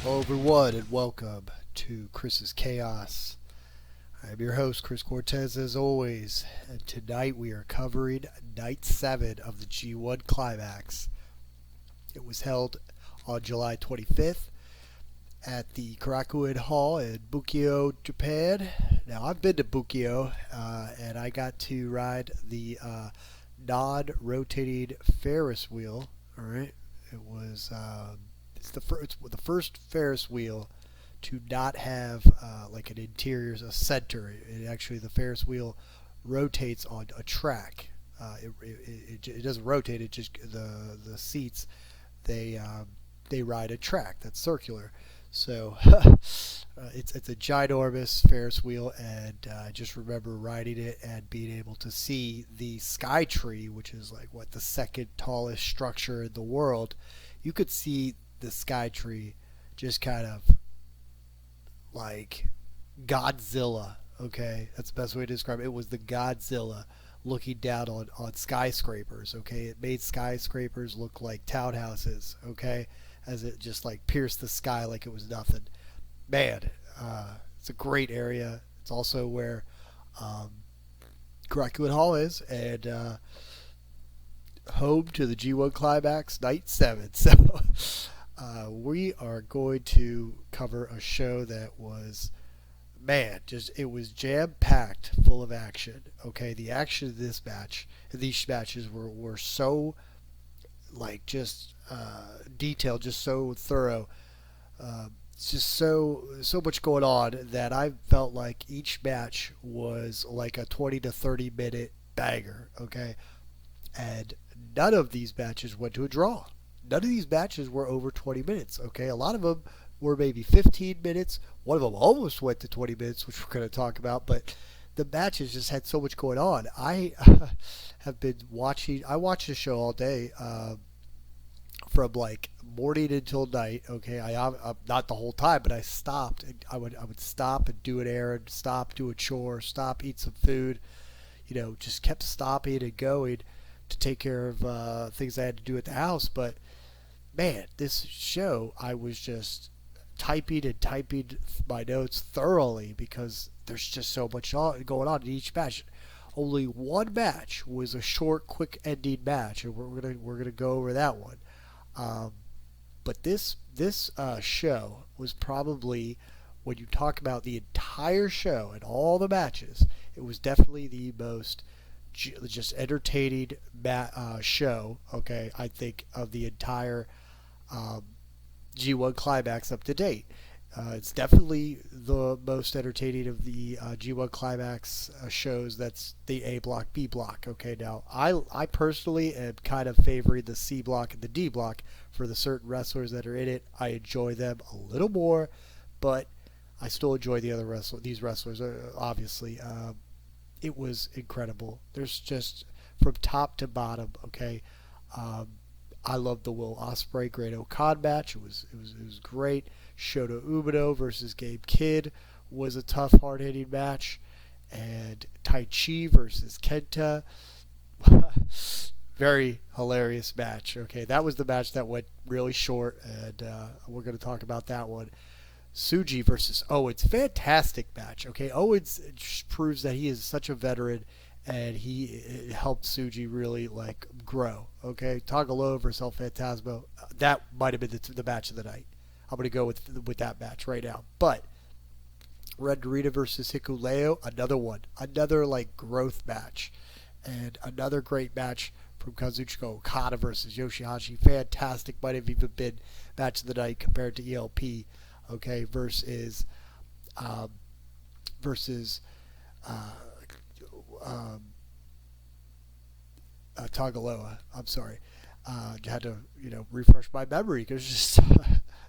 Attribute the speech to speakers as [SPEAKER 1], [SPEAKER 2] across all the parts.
[SPEAKER 1] Hello everyone and welcome to Chris's Chaos. I'm your host Chris Cortez as always, and tonight we are covering Night 7 of the G1 Climax. It was held on July 25th at the KORAKUEN Hall in Bunkyo, Japan. Now I've been to Bunkyo and I got to ride the non-rotating Ferris wheel. Alright, it was it's the first Ferris wheel to not have like an interior, a center. The Ferris wheel rotates on a track. It doesn't rotate. It just the seats they ride a track that's circular. So it's a ginormous Ferris wheel, and I just remember riding it and being able to see the Sky Tree, which is like the second tallest structure in the world. You could see the Sky Tree just kind of like Godzilla. Okay, that's the best way to describe it. It was the Godzilla looking down on skyscrapers. Okay, it made skyscrapers look like townhouses. Okay, as it just like pierced the sky like it was nothing. Man, it's a great area. It's also where KORAKUEN Hall is, and home to the G1 Climax Night 7. So we are going to cover a show that was, man, it was jam-packed full of action. Okay, the action of these matches were so just detailed, just so thorough. It's just so much going on that I felt like each match was like a 20 to 30 minute banger. Okay, and none of these matches went to a draw. None of these matches were over 20 minutes. Okay, a lot of them were maybe 15 minutes. One of them almost went to 20 minutes, which we're going to talk about. But the matches just had so much going on. I have been watching. I watched the show all day. From like morning until night. Okay, I'm not the whole time, but I stopped. I would stop and do an errand, stop, do a chore, stop, eat some food. Just kept stopping and going to take care of things I had to do at the house. But man, this show, I was just typing my notes thoroughly because there's just so much going on in each match. Only one match was a short, quick ending match, and we're gonna go over that one. But this show was probably, when you talk about the entire show and all the matches, it was definitely the most just entertaining show. Okay, I think of the entire G1 Climax up to date. It's definitely the most entertaining of the G1 Climax shows. That's the A block, B block. Okay, now I personally am kind of favoring the C block and the D block for the certain wrestlers that are in it. I enjoy them a little more, but I still enjoy these wrestlers. Obviously, it was incredible. There's just from top to bottom. Okay, I love the Will Ospreay Great Okada match. It was great. Shota Umino versus Gabe Kidd was a tough, hard-hitting match, and Taichi versus KENTA, very hilarious match. Okay, that was the match that went really short, and we're going to talk about that one. Tsuji versus Owens, fantastic match. Okay, Owens proves that he is such a veteran, and he helped Tsuji really grow. Okay, Tanga Loa versus Phantasmo, that might have been the match of the night. I'm going to go with that match right now. But Red Narita versus Hikuleo, another growth match, and another great match from Kazuchika. Okada versus YOSHI-HASHI, fantastic. Might have even been match of the night compared to ELP. Okay, versus Tanga Loa. I'm sorry. I had to refresh my memory because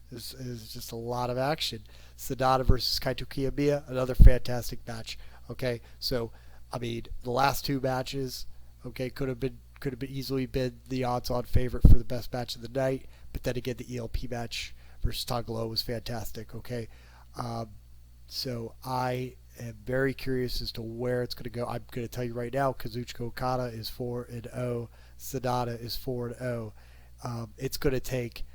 [SPEAKER 1] it's just a lot of action. Sanada versus Kaito Kiyomiya, another fantastic match. Okay, so I mean the last two matches, okay, could have easily been the odds-on favorite for the best match of the night. But then again, the ELP match versus Tanga Loa was fantastic. Okay, so I am very curious as to where it's going to go. I'm going to tell you right now, Kazuchika Okada is 4-0. Sanada is 4-0. It's going to take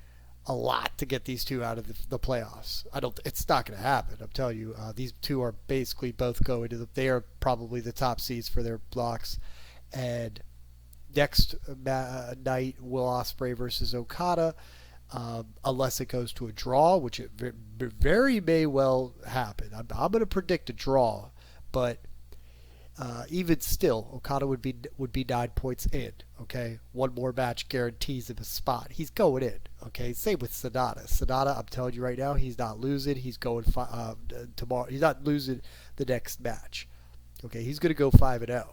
[SPEAKER 1] a lot to get these two out of the playoffs. It's not going to happen. I'm telling you, these two are basically both going to they are probably the top seeds for their blocks. And next night, Will Ospreay versus Okada, unless it goes to a draw, which it very may well happen. I'm going to predict a draw, but even still, Okada would be 9 points in. Okay, one more match guarantees him a spot. He's going in. Okay, same with Sanada. Sanada, I'm telling you right now, he's not losing. He's going tomorrow. He's not losing the next match. Okay, he's going to go 5-0,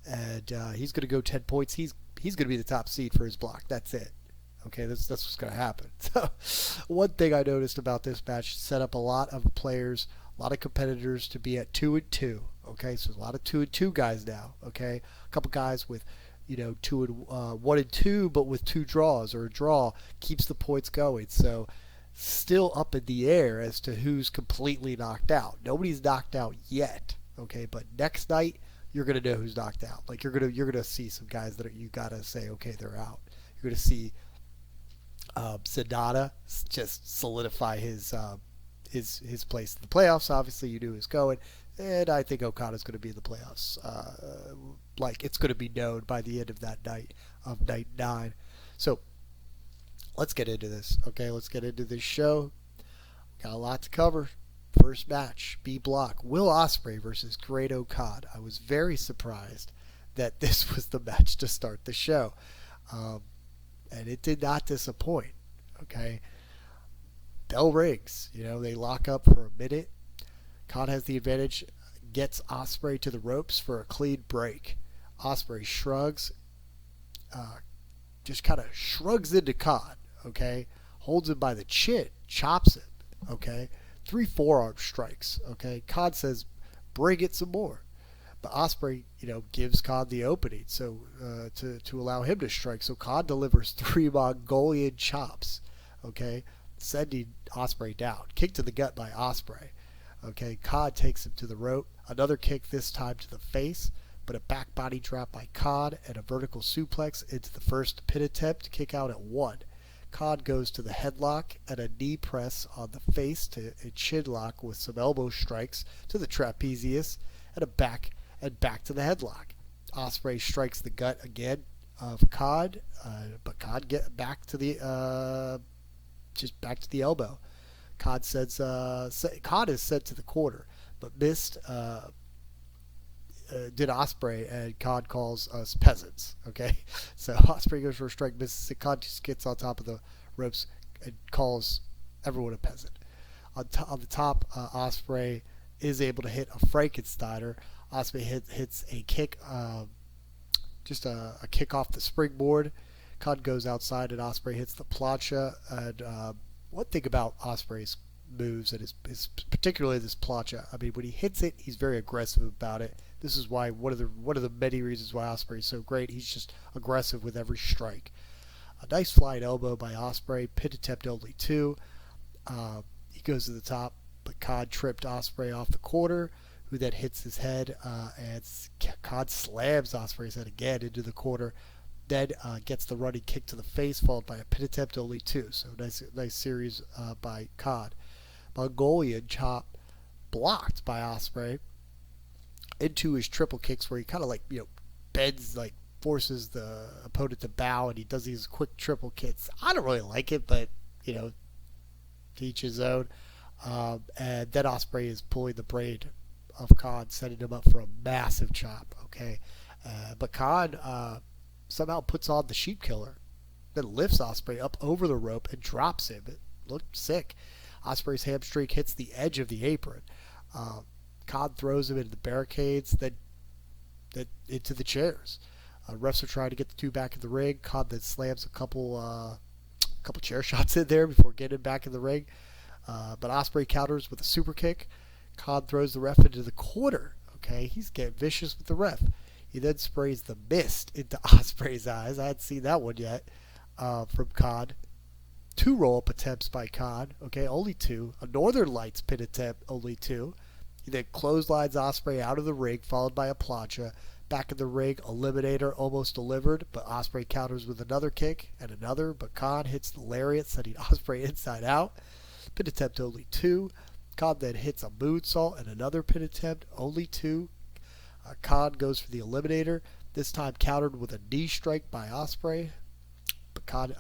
[SPEAKER 1] and he's going to go 10 points. He's going to be the top seed for his block. That's it. Okay, that's what's going to happen. So, one thing I noticed about this match set up a lot of players, a lot of competitors to be at 2-2. Okay, so a lot of 2-2 guys now. Okay, a couple guys with 1-2, but with 2 draws, or a draw keeps the points going. So still up in the air as to who's completely knocked out. Nobody's knocked out yet. Okay, but next night you're gonna know who's knocked out. Like you're gonna see some guys that you gotta say, okay, they're out. You're gonna see Sanada just solidify his place in the playoffs. Obviously, you knew he was going. And I think Okada's going to be in the playoffs. Like, it's going to be known by the end of that night, of night 9. So, let's get into this. Okay, let's get into this show. Got a lot to cover. First match, B block. Will Ospreay versus Great Okada. I was very surprised that this was the match to start the show. And it did not disappoint. Okay. Bell rings. They lock up for a minute. Khan has the advantage, gets Ospreay to the ropes for a clean break. Ospreay shrugs, just kind of shrugs into Khan, okay? Holds him by the chin, chops him, okay? 3 forearm strikes, okay? Khan says, bring it some more. But Ospreay, gives Khan the opening so to allow him to strike. So Khan delivers 3 Mongolian chops, okay? Sending Ospreay down. Kick to the gut by Ospreay. Okay, Khan takes him to the rope. Another kick, this time to the face, but a back body drop by Khan and a vertical suplex into the first pin attempt. Kick out at 1. Khan goes to the headlock and a knee press on the face to a chin lock with some elbow strikes to the trapezius and back to the headlock. Ospreay strikes the gut again of Khan, but Khan get back to the elbow. Khan is sent to the corner, but missed did Ospreay, and Khan calls us peasants. Okay, so Ospreay goes for a strike, misses it. Khan just gets on top of the ropes and calls everyone a peasant. On the top, Ospreay is able to hit a Frankensteiner. Ospreay hits a kick, just a kick off the springboard. Khan goes outside, and Ospreay hits the plancha. And one thing about Ospreay's moves, and his particularly this plancha, I mean, when he hits it, he's very aggressive about it. This is why one of the many reasons why Ospreay is so great. He's just aggressive with every strike. A nice flying elbow by Ospreay. Pin attempt only 2. He goes to the top, but Khan tripped Ospreay off the corner, who then hits his head, and Khan slams Ospreay's head again into the corner. Then gets the running kick to the face, followed by a pin attempt only 2. So nice series by Khan. Mongolian chop blocked by Ospreay into his triple kicks, where he kind of bends, forces the opponent to bow, and he does these quick triple kicks. I don't really like it, but to each his own. And then Ospreay is pulling the braid of Khan, setting him up for a massive chop. Okay, but Khan somehow puts on the sheep killer, then lifts Ospreay up over the rope and drops him. It looked sick. Ospreay's hamstring hits the edge of the apron. Khan throws him into the barricades, then into the chairs. Refs are trying to get the two back in the ring. Khan then slams a couple chair shots in there before getting back in the ring. But Ospreay counters with a super kick. Khan throws the ref into the corner. Okay, he's getting vicious with the ref. He then sprays the mist into Ospreay's eyes. I hadn't seen that one yet from Khan. 2 roll-up attempts by Khan. Okay, only 2. A Northern Lights pin attempt, only 2. He then clotheslines Ospreay out of the ring, followed by a plancha. Back in the ring, Eliminator almost delivered, but Ospreay counters with another kick and another, but Khan hits the lariat, sending Ospreay inside out. Pin attempt only 2. Khan then hits a moonsault and another pin attempt, only 2. Khan goes for the Eliminator, this time countered with a knee strike by Ospreay. But Khan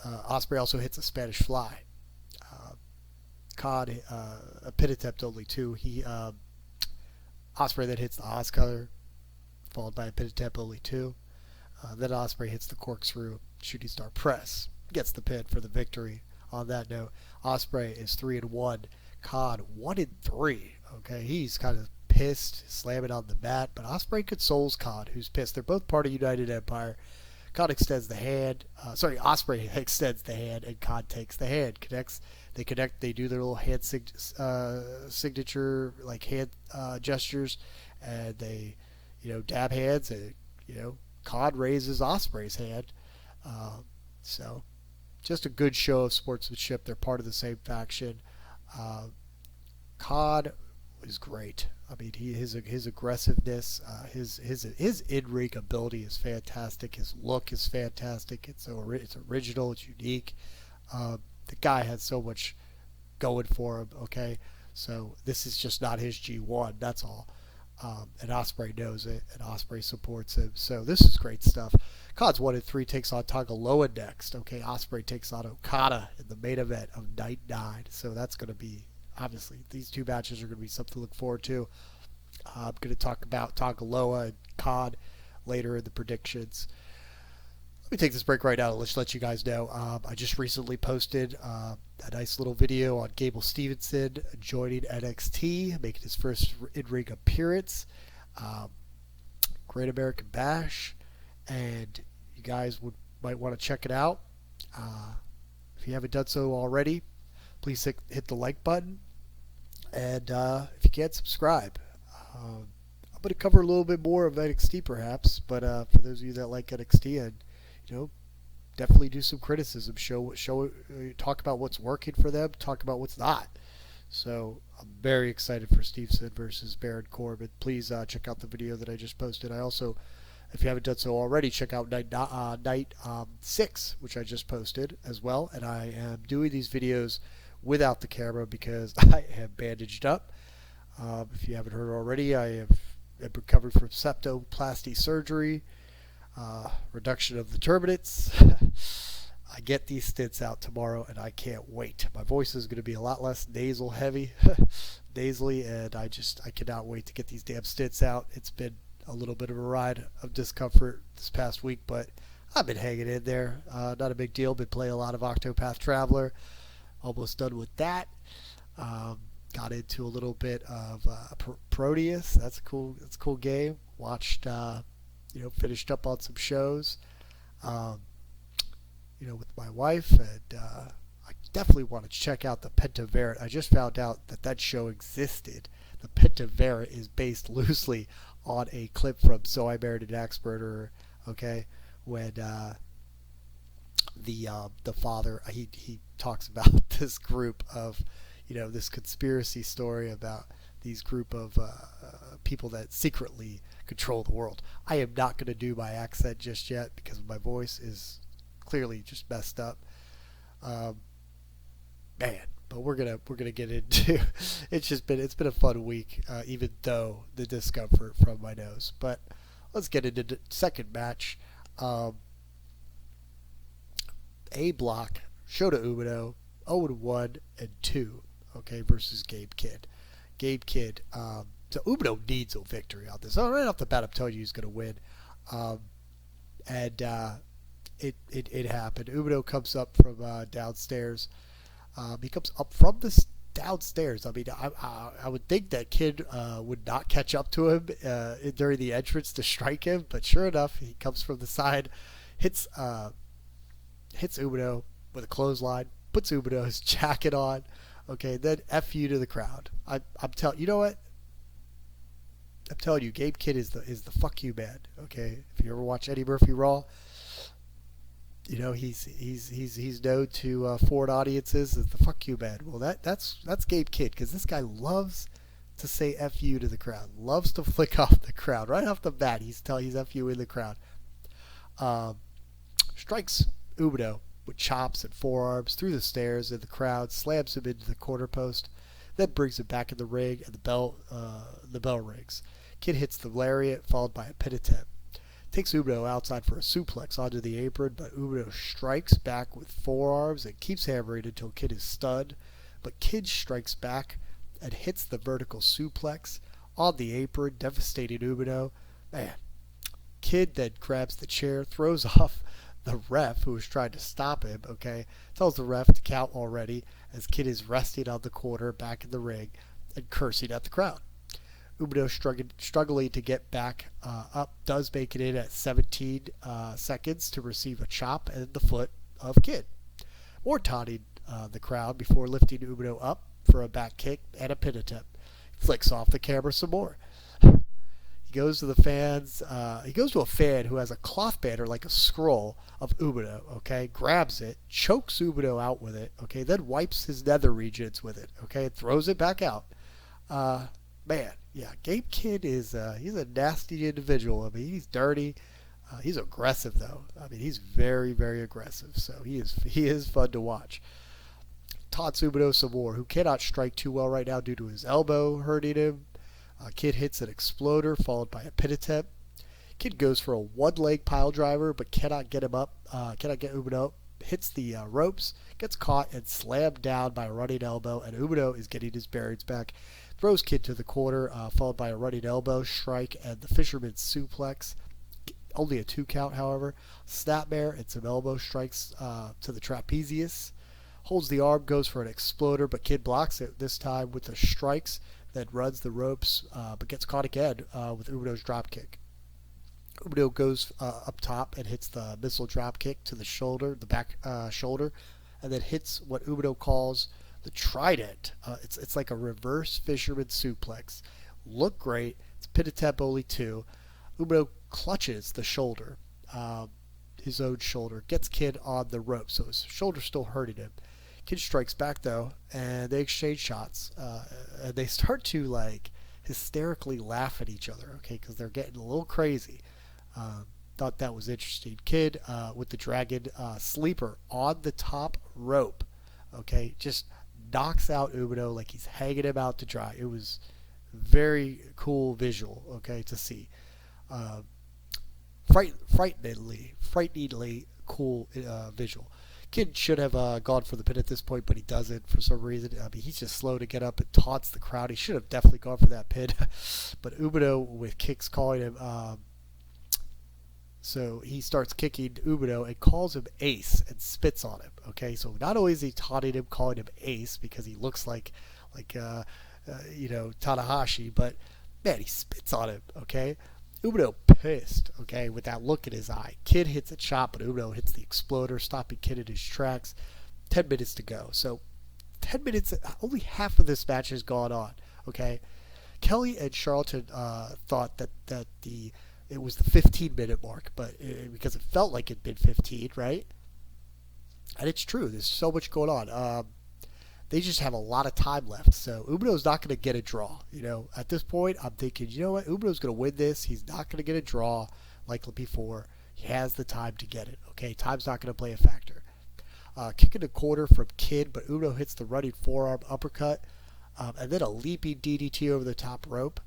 [SPEAKER 1] Ospreay also hits a Spanish fly. Khan a pin attempt only 2. Ospreay then hits the Oscar, followed by a pin attempt only 2. Then Ospreay hits the corkscrew shooting star press, gets the pin for the victory. On that note, Ospreay is 3-1. Khan 1-3. Okay, he's kind of pissed, slamming on the mat, but Ospreay consoles Khan, who's pissed. They're both part of United Empire. Khan extends the hand. Ospreay extends the hand, and Khan takes the hand. They connect. They do their little hand signature, like hand gestures, and they, dab hands. And Khan raises Ospreay's hand. So, just a good show of sportsmanship. They're part of the same faction. Khan is great. I mean, his aggressiveness, his in-ring ability is fantastic. His look is fantastic. It's original. It's unique. The guy has so much going for him. Okay, so this is just not his G1. That's all. And Ospreay knows it, and Ospreay supports him. So this is great stuff. Khan's 1-3, takes on Tanga Loa next. Okay, Ospreay takes on Okada in the main event of Night 9. So that's going to be, obviously, these two matches are going to be something to look forward to. I'm going to talk about Tanga Loa and Khan later in the predictions. Let me take this break right now and let you guys know. I just recently posted a nice little video on Gabe Stevenson joining NXT, making his first in-ring appearance. Great American Bash. And you guys might want to check it out. If you haven't done so already, please hit the like button. And if you can't, subscribe. I'm going to cover a little bit more of NXT perhaps, but for those of you that like NXT, and definitely do some criticism. Talk about what's working for them. Talk about what's not. So I'm very excited for Stevenson versus Baron Corbin. Please check out the video that I just posted. I also, if you haven't done so already, check out Night 6, which I just posted as well. And I am doing these videos without the camera because I am bandaged up. If you haven't heard already, I have recovered from septoplasty surgery, reduction of the turbinates. I get these stents out tomorrow, and I can't wait. My voice is going to be a lot less nasally, and I cannot wait to get these damn stents out. It's been a little bit of a ride of discomfort this past week, but I've been hanging in there. Not a big deal. Been playing a lot of Octopath Traveler. Almost done with that. Got into a little bit of Proteus. That's a cool game. Watched, finished up on some shows, with my wife, and I definitely want to check out the Pentaverate. I just found out that show existed. The Pentaverate is based loosely on a clip from So I Married an Axe Murderer. Okay, when the father he talks about this group of, this conspiracy story about these group of people that secretly control the world. I am not going to do my accent just yet because my voice is clearly just messed up. But we're gonna get into. It's been a fun week, even though the discomfort from my nose. But let's get into the second match. A block, Shota Umino, 0-1 and 2. Okay, versus Gabe Kidd. So Umino needs a victory on this. Right off the bat, I'm telling you he's going to win. It happened. Umino comes up from downstairs. He comes up from the downstairs. I mean, I would think that Kidd would not catch up to him during the entrance to strike him, but sure enough, he comes from the side, hits Umino with a clothesline, puts Umino's jacket on. Okay, then F you to the crowd. I'm telling you know what? I'm telling you, Gabe Kidd is the fuck you man. Okay, if you ever watch Eddie Murphy Raw, he's known to foreign audiences as the fuck you man. Well, that's Gabe Kidd, because this guy loves to say F you to the crowd. Loves to flick off the crowd. Right off the bat, he's F you in the crowd. Strikes Umino with chops and forearms through the stairs in the crowd, slams him into the corner post, then brings him back in the ring, and the bell rings. Kid hits the lariat, followed by a pin attempt. Takes Umino outside for a suplex onto the apron, but Umino strikes back with forearms and keeps hammering until Kid is stunned. But Kid strikes back and hits the vertical suplex on the apron, devastating Umino. Man, Kid then grabs the chair, throws off the ref who was trying to stop him, okay? Tells the ref to count already as Kid is resting on the corner back in the ring and cursing at the crowd. Umino struggling to get back up, does make it in at 17 seconds to receive a chop and the foot of Kid. More taunting the crowd before lifting Umino up for a back kick and a pin attempt. Flicks off the camera some more. He goes to the fans. He goes to a fan who has a cloth banner like a scroll of Umino, okay? Grabs it, chokes Umino out with it, okay? Then wipes his nether regions with it, okay? And throws it back out. Man, yeah, Gabe Kid is he's a nasty individual. I mean, he's dirty. He's aggressive though. I mean, he's very, very aggressive. So he is fun to watch. Taunts Umino some more, who cannot strike too well right now due to his elbow hurting him. Kid hits an exploder followed by a pin attempt. Kid goes for a one-leg pile driver but cannot get him up. Cannot get Umino up. Hits the ropes, gets caught and slammed down by a running elbow, and Umino is getting his bearings back. Throws Kid to the corner, followed by a running elbow strike and the fisherman's suplex. Only a 2 count, however. Snapmare and some elbow strikes to the trapezius. Holds the arm, goes for an exploder, but Kid blocks it this time with the strikes. Then runs the ropes, but gets caught again with Umino's dropkick. Umino goes up top and hits the missile dropkick to the shoulder, the back shoulder, and then hits what Umino calls the trident. It's like a reverse fisherman suplex. Look great. It's pin attempt only 2. Umino clutches the shoulder, his own shoulder, gets Kid on the rope, so his shoulder's still hurting him. Kid strikes back though, and they exchange shots, and they start to like hysterically laugh at each other, okay, because they're getting a little crazy. Thought that was interesting. Kid with the dragon sleeper on the top rope, okay, just knocks out Umino like he's hanging him out to dry. It was very cool visual, okay, to see. Frighteningly cool visual. Kid should have gone for the pin at this point, but he doesn't for some reason. I mean, he's just slow to get up and taunts the crowd. He should have definitely gone for that pin. But Umino with kicks calling him. So he starts kicking Umino and calls him Ace and spits on him. Okay, so not only is he taunting him, calling him Ace because he looks like Tanahashi, but man, he spits on him. Okay. Umino pissed, okay, with that look in his eye. Kid hits a chop, but Umino hits the exploder, stopping Kid in his tracks. 10 minutes to go. So 10 minutes, only half of this match has gone on, okay? Kelly and Charlton thought that it was the 15-minute mark, but because it felt like it'd been 15, right? And it's true. There's so much going on. They just have a lot of time left. So Umino's not going to get a draw. You know, at this point, I'm thinking, you know what? Umino's going to win this. He's not going to get a draw like before. He has the time to get it. Okay, time's not going to play a factor. Kick in the corner from Kid, but Umino hits the running forearm uppercut, and then a leaping DDT over the top rope.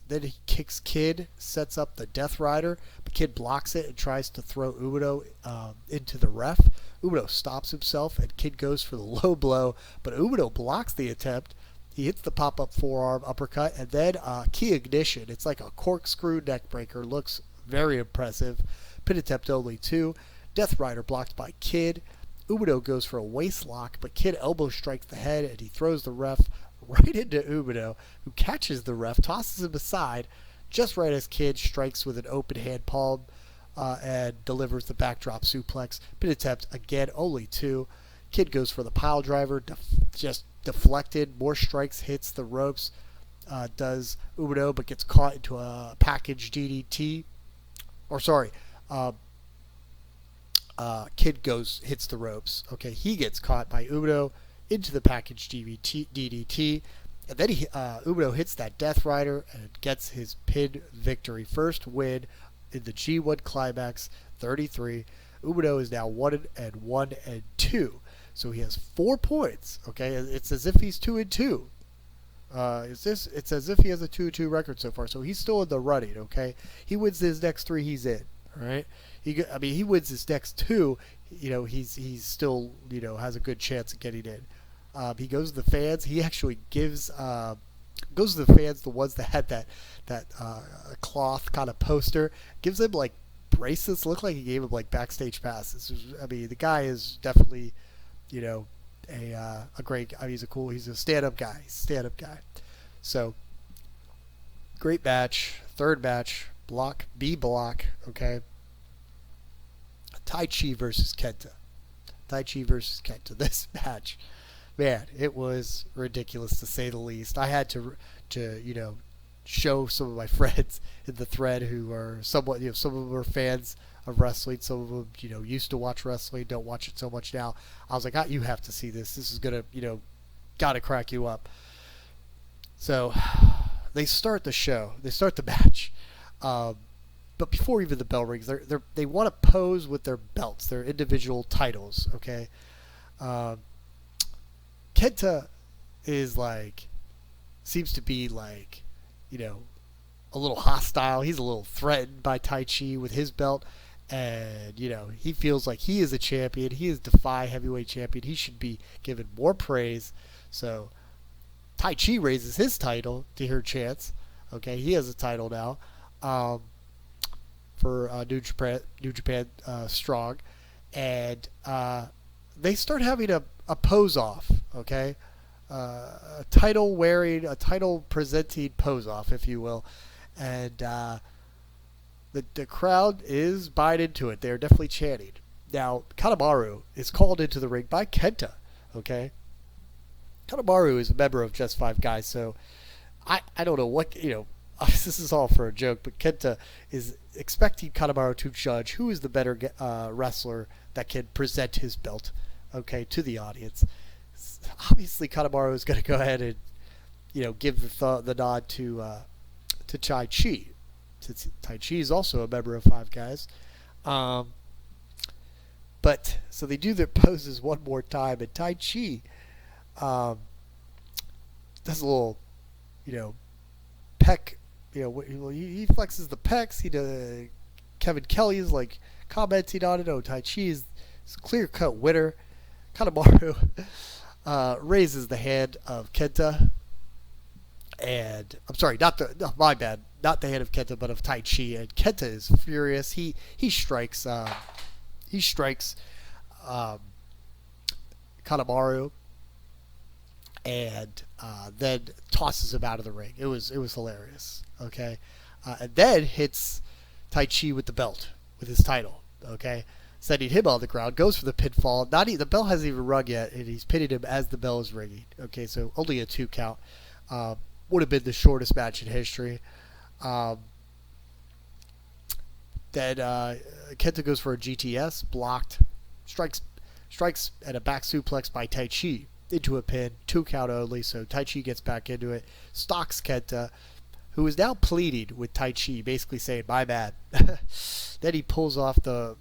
[SPEAKER 1] Then he kicks Kid, sets up the Death Rider, but Kid blocks it and tries to throw Umino into the ref. Umino stops himself, and Kid goes for the low blow, but Umino blocks the attempt. He hits the pop-up forearm uppercut, and then key ignition. It's like a corkscrew neckbreaker. Looks very impressive. Pin attempt only 2. Death Rider blocked by Kid. Umino goes for a waist lock, but Kid elbow strikes the head, and he throws the ref right into Umino, who catches the ref, tosses him aside, just right as Kid strikes with an open hand palm and delivers the backdrop suplex. Pin attempt, again, only 2. Kid goes for the pile driver, just deflected. More strikes, hits the ropes, does Umino, but gets caught into a package DDT. Kid hits the ropes. Okay, he gets caught by Umino into the package DDT, And then Umino hits that Death Rider and gets his pin victory. First win in the G1 Climax 33. Umino is now 1-1-2. So he has 4 points. Okay, it's as if he's 2-2. It's as if he has a 2-2 record so far. So he's still in the running. Okay, he wins his next 3, he's in. All right, he wins his next 2. He's still has a good chance of getting in. He goes to the fans. He actually goes to the fans, the ones that had that cloth kind of poster, gives them like bracelets. Looked like he gave them like backstage passes. The guy is definitely, a great. He's a stand-up guy. So great match. Third match, block B block. Okay. Taichi versus Kenta. This match, man, it was ridiculous to say the least. I had to show some of my friends in the thread who are somewhat, some of them are fans of wrestling. Some of them, used to watch wrestling, don't watch it so much now. I was like, you have to see this. This is gonna, gotta crack you up. So they start the show. They start the match. But before even the bell rings, they want to pose with their belts, their individual titles. Okay. Kenta is seems to be a little hostile. He's a little threatened by Taichi with his belt. And, he feels like he is a champion. He is Defy heavyweight champion. He should be given more praise. So Taichi raises his title to hear chants. Okay, he has a title now for New Japan Strong. And they start having a pose off. Okay, a title presenting pose off, if you will. And the crowd is buying into it. They're definitely chanting. Now, Kanemaru is called into the ring by Kenta. Okay, Kanemaru is a member of Just Five Guys, so I don't know what, this is all for a joke, but Kenta is expecting Kanemaru to judge who is the better wrestler that can present his belt, okay, to the audience. Obviously, Kanemaru is going to go ahead and, give the nod to Taichi, since Taichi is also a member of Five Guys. But so they do their poses one more time, and Taichi does a little, peck. He flexes the pecs. Kevin Kelly is commenting on it. Oh, Taichi is a clear-cut winner. Kanemaru raises the hand of Kenta, and I'm sorry, my bad, not the hand of Kenta, but of Taichi. And Kenta is furious. He strikes Kanemaru, and then tosses him out of the ring. It was hilarious. Okay, and then hits Taichi with the belt, with his title. Okay, sending him on the ground. Goes for the pinfall. The bell hasn't even rung yet, and he's pinning him as the bell is ringing. Okay, so only a 2 count. Would have been the shortest match in history. Then Kenta goes for a GTS, blocked, strikes at a back suplex by Taichi into a pin, 2 count only. So Taichi gets back into it, stalks Kenta, who is now pleading with Taichi, basically saying, "My bad." Then he pulls off the.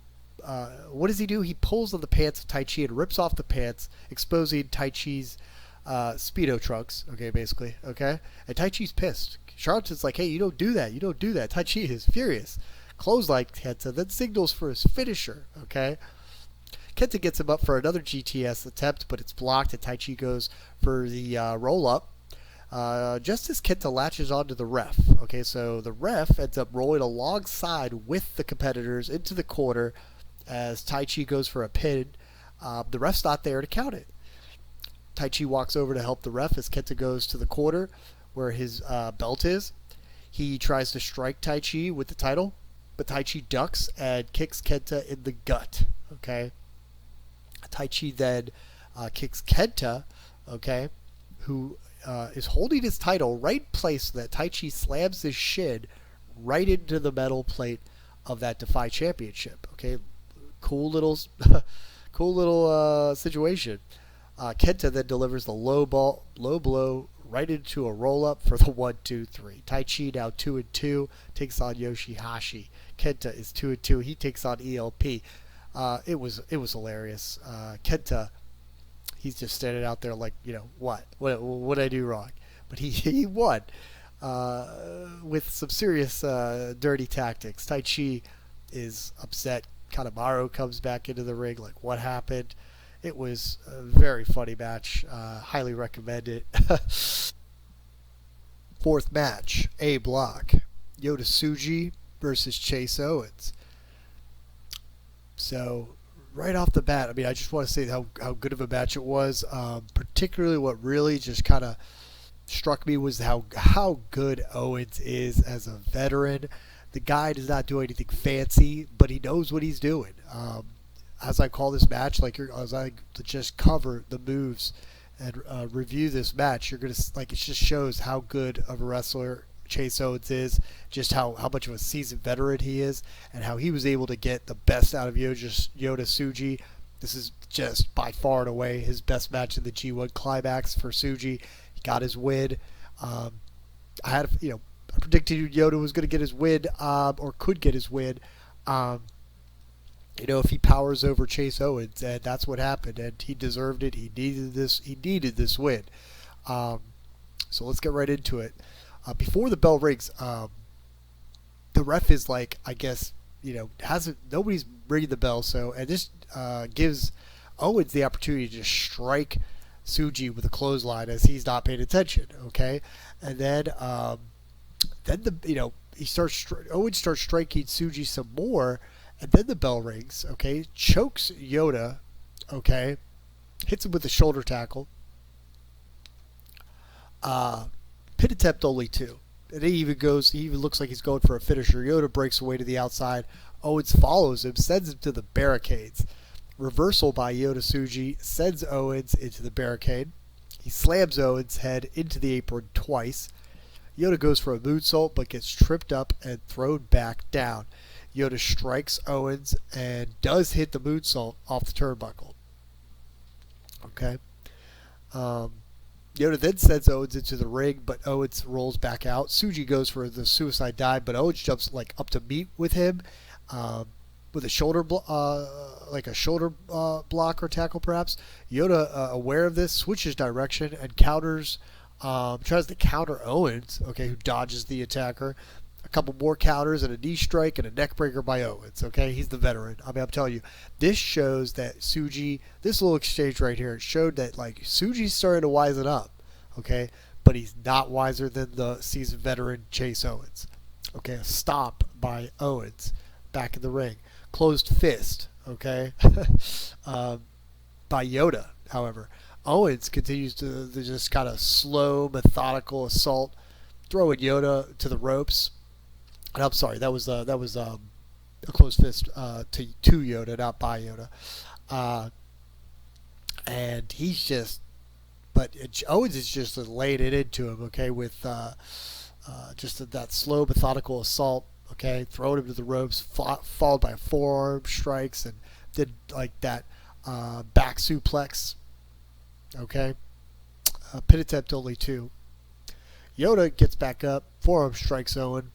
[SPEAKER 1] What does he do? He pulls on the pants of Taichi and rips off the pants, exposing Taichi's Speedo trunks. Okay, basically. Okay, and Taichi's pissed. Charlotte's like, "Hey, you don't do that. You don't do that." Taichi is furious. Clothesline Kenta, then signals for his finisher. Okay. Kenta gets him up for another GTS attempt, but it's blocked, and Taichi goes for the roll-up. Just as Kenta latches onto the ref. Okay, so the ref ends up rolling alongside with the competitors into the corner as Taichi goes for a pin. The ref's not there to count it. Taichi walks over to help the ref as Kenta goes to the corner where his belt is. He tries to strike Taichi with the title, but Taichi ducks and kicks Kenta in the gut. Okay. Taichi then kicks Kenta, okay, who is holding his title right in place so that Taichi slams his shin right into the metal plate of that Defy Championship. Okay, cool little situation. Kenta then delivers the low blow right into a roll-up for the 1-2-3. Taichi now 2-2, takes on YOSHI-HASHI. KENTA is 2-2. He takes on ELP. It was hilarious. KENTA, he's just standing out there like, what did I do wrong? But he won with some serious dirty tactics. Taichi is upset. Kanemaru comes back into the ring like, what happened? It was a very funny match. Highly recommend it. Fourth match, A block. Yota Tsuji versus Chase Owens. So, right off the bat, I just want to say how good of a match it was. Particularly what really just kind of struck me was how good Owens is as a veteran. The guy does not do anything fancy, but he knows what he's doing. As I call this match, as I just cover the moves and review this match, you're gonna it just shows how good of a wrestler Chase Owens is, just how much of a seasoned veteran he is, and how he was able to get the best out of Yota Tsuji. This is just by far and away his best match in the G1 Climax for Tsuji. He got his win. I predicted Yota was going to get his win, or could get his win. If he powers over Chase Owens, and that's what happened, and he deserved it. He needed this. He needed this win. So let's get right into it. Before the bell rings, the ref is like, I guess, nobody's ringing the bell. And this gives Owens the opportunity to just strike Tsuji with a clothesline as he's not paying attention. Okay, and then Owens starts striking Tsuji some more. And then the bell rings, okay, chokes Yota, okay, hits him with a shoulder tackle. Pin attempt only 2. And he even looks like he's going for a finisher. Yota breaks away to the outside. Owens follows him, sends him to the barricades. Reversal by Yota Tsuji sends Owens into the barricade. He slams Owens' head into the apron twice. Yota goes for a moonsault but gets tripped up and thrown back down. Yota strikes Owens and does hit the moonsault off the turnbuckle. Okay. Yota then sends Owens into the ring, but Owens rolls back out. Tsuji goes for the suicide dive, but Owens jumps up to meet with him with a shoulder block or tackle perhaps. Yota, aware of this, switches direction and tries to counter Owens, okay, who dodges the attacker. A couple more counters and a knee strike and a neck breaker by Owens. Okay, he's the veteran. I'm telling you, this shows that Tsuji, this little exchange right here, it showed that Tsuji's starting to wisen up. Okay, but he's not wiser than the seasoned veteran Chase Owens. Okay, a stop by Owens back in the ring. Closed fist. Okay, by Yota. However, Owens continues to just kind of slow, methodical assault, throwing Yota to the ropes. And I'm sorry, that was a closed fist to Yota, not by Yota. And Owens is just laying it into him, okay, with just that slow, methodical assault, okay, throwing him to the ropes, followed by forearm strikes, and did that back suplex, okay. Pin attempt only 2. Yota gets back up, forearm strikes Owen.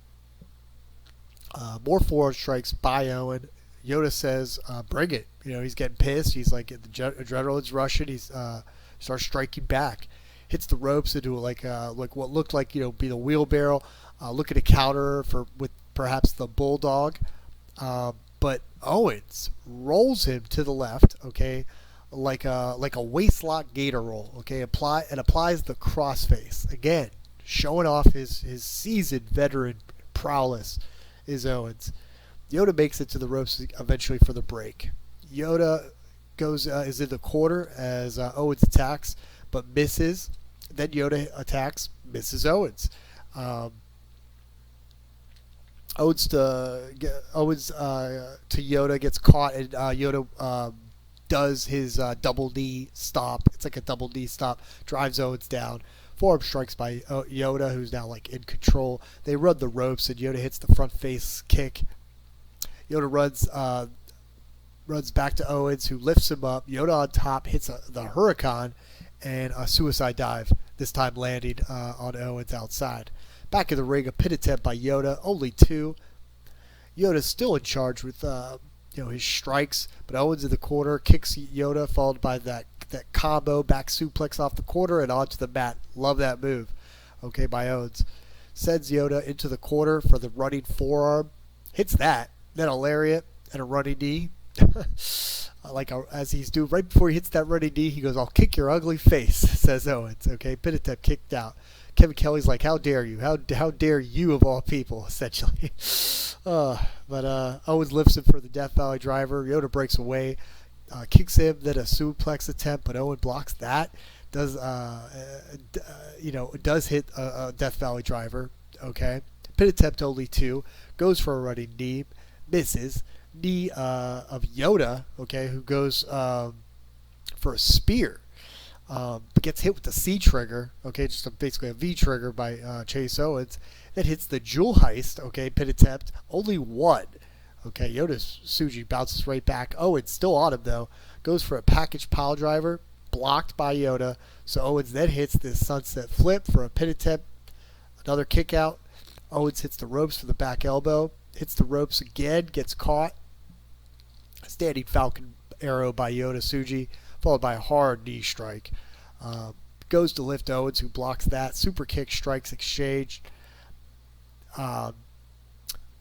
[SPEAKER 1] More forearm strikes by Owen. Yota says, bring it. He's getting pissed. He's the adrenaline's rushing. He's starts striking back. Hits the ropes into what looked like be the wheelbarrow. Looking to counter with perhaps the bulldog. But Owens rolls him to the left, okay, like a waistlock gator roll, okay, applies the crossface. Again, showing off his seasoned veteran prowess is Owens. Yota makes it to the ropes eventually for the break. Yota is in the corner as Owens attacks, but misses. Then Yota attacks, misses Owens. Owens to Yota gets caught, and Yota does his double knee stop. It's like a double knee stop, drives Owens down. Forearm strikes by Yota, who's now in control. They run the ropes, and Yota hits the front face kick. Yota runs back to Owens, who lifts him up. Yota on top hits the Hurricane and a suicide dive this time landing on Owens outside. Back in the ring, a pin attempt by Yota, only 2. Yota's still in charge with his strikes, but Owens in the corner kicks Yota, followed by that combo back suplex off the corner and onto the mat. Love that move, okay, by Owens. Sends Yota into the corner for the running forearm, hits that, then a lariat and a running knee. As he's doing right before he hits that running knee, he goes, "I'll kick your ugly face," says Owens. Okay, pin attempt kicked out. Kevin Kelly's like, "How dare you? How dare you of all people?" Essentially. But Owens lifts him for the Death Valley driver. Yota breaks away, kicks him, then a suplex attempt, but Owens blocks that. Does hit a Death Valley driver. Okay, pin attempt only 2. Goes for a running knee, misses. Knee of Yota, okay, who goes for a spear, but gets hit with the C trigger, okay, just basically a V trigger by Chase Owens. That hits the jewel heist, okay, pin attempt, only 1. Okay, Yota's Tsuji bounces right back. Owens still on him though, goes for a package pile driver, blocked by Yota. So Owens then hits this sunset flip for a pin attempt, another kick out. Owens hits the ropes for the back elbow, hits the ropes again, gets caught. Standing Falcon arrow by Yota Tsuji, followed by a hard knee strike. Goes to lift Owens, who blocks that. Super kick strikes exchange.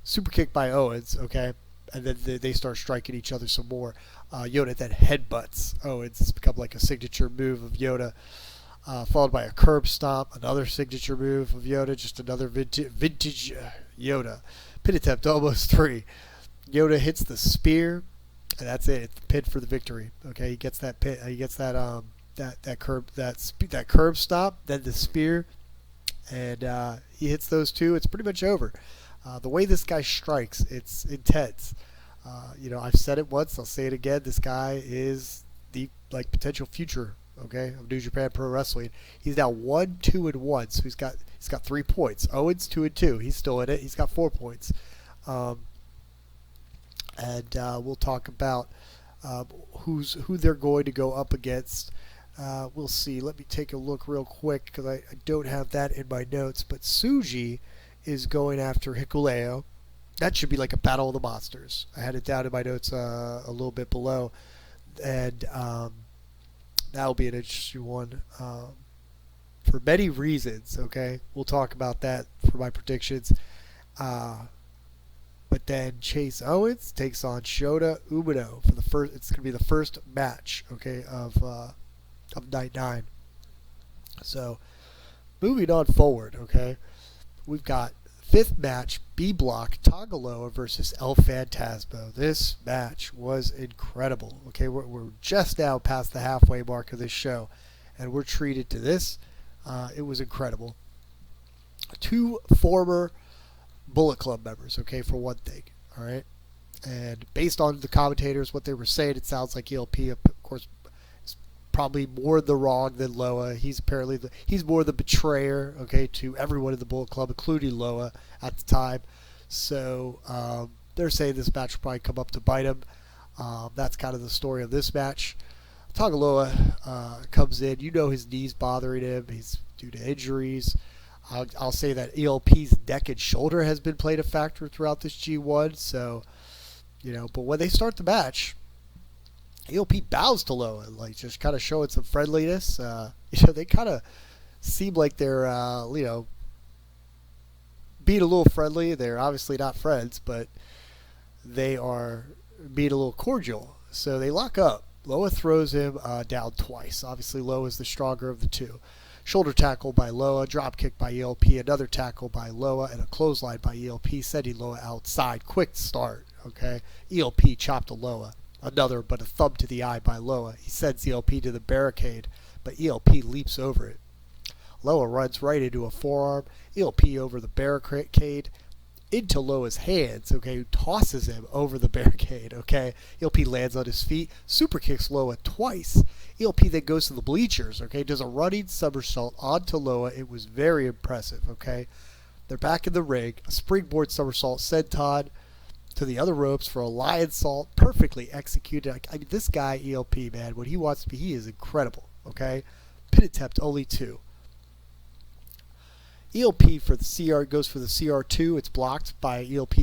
[SPEAKER 1] Super kick by Owens, okay, and then they start striking each other some more. Yota then headbutts Owens. It's become like a signature move of Yota, followed by a curb stomp, another signature move of Yota, just another vintage Yota. Pin attempt almost 3. Yota hits the spear. And that's it. It's the pin for the victory. Okay, he gets that pin. He gets that curb stop, then the spear, and he hits those 2. It's pretty much over. The way this guy strikes, it's intense. I've said it once. I'll say it again. This guy is the potential future. Okay, of New Japan Pro Wrestling. He's now 1-2-1. So he's got 3 points. Owens 2-2. He's still in it. He's got 4 points. And we'll talk about who they're going to go up against. We'll see. Let me take a look real quick because I don't have that in my notes. But Tsuji is going after Hikuleo. That should be like a battle of the monsters. I had it down in my notes a little bit below. And that'll be an interesting one for many reasons. Okay, we'll talk about that for my predictions. But then Chase Owens takes on Shota Umino for the first. It's going to be the first match, okay, of night 9. So moving on forward, okay, we've got 5th match, B block, Tanga Loa versus El Phantasmo. This match was incredible. Okay, we're just now past the halfway mark of this show, and we're treated to this. It was incredible. 2 former Bullet Club members, okay, for one thing, all right? And based on the commentators, what they were saying, it sounds like ELP, of course, is probably more the wrong than Loa. He's apparently he's more the betrayer, okay, to everyone in the Bullet Club, including Loa at the time. So they're saying this match will probably come up to bite him. That's kind of the story of this match. Tanga Loa comes in. You know his knees bothering him. He's due to injuries. I'll say that ELP's neck and shoulder has been played a factor throughout this G1. So, but when they start the match, ELP bows to Loa, just kind of showing some friendliness. They kind of seem like they're, being a little friendly. They're obviously not friends, but they are being a little cordial. So they lock up. Loa throws him down twice. Obviously, Loa is the stronger of the 2. Shoulder tackle by Loa, drop kick by ELP, another tackle by Loa, and a clothesline by ELP, sending Loa outside. Quick start, okay? ELP chopped to Loa. Another, but a thumb to the eye by Loa. He sends ELP to the barricade, but ELP leaps over it. Loa runs right into a forearm. ELP over the barricade, into Loa's hands, okay, who tosses him over the barricade, okay. ELP lands on his feet, super kicks Loa twice. ELP then goes to the bleachers, okay, does a running somersault onto Loa. It was very impressive, okay. They're back in the ring, a springboard somersault senton to the other ropes for a lion salt, perfectly executed. I mean, this guy, ELP, man, when he wants to be, he is incredible, okay. Pin attempt, only 2. ELP for the CR goes for the CR2. It's blocked by ELP.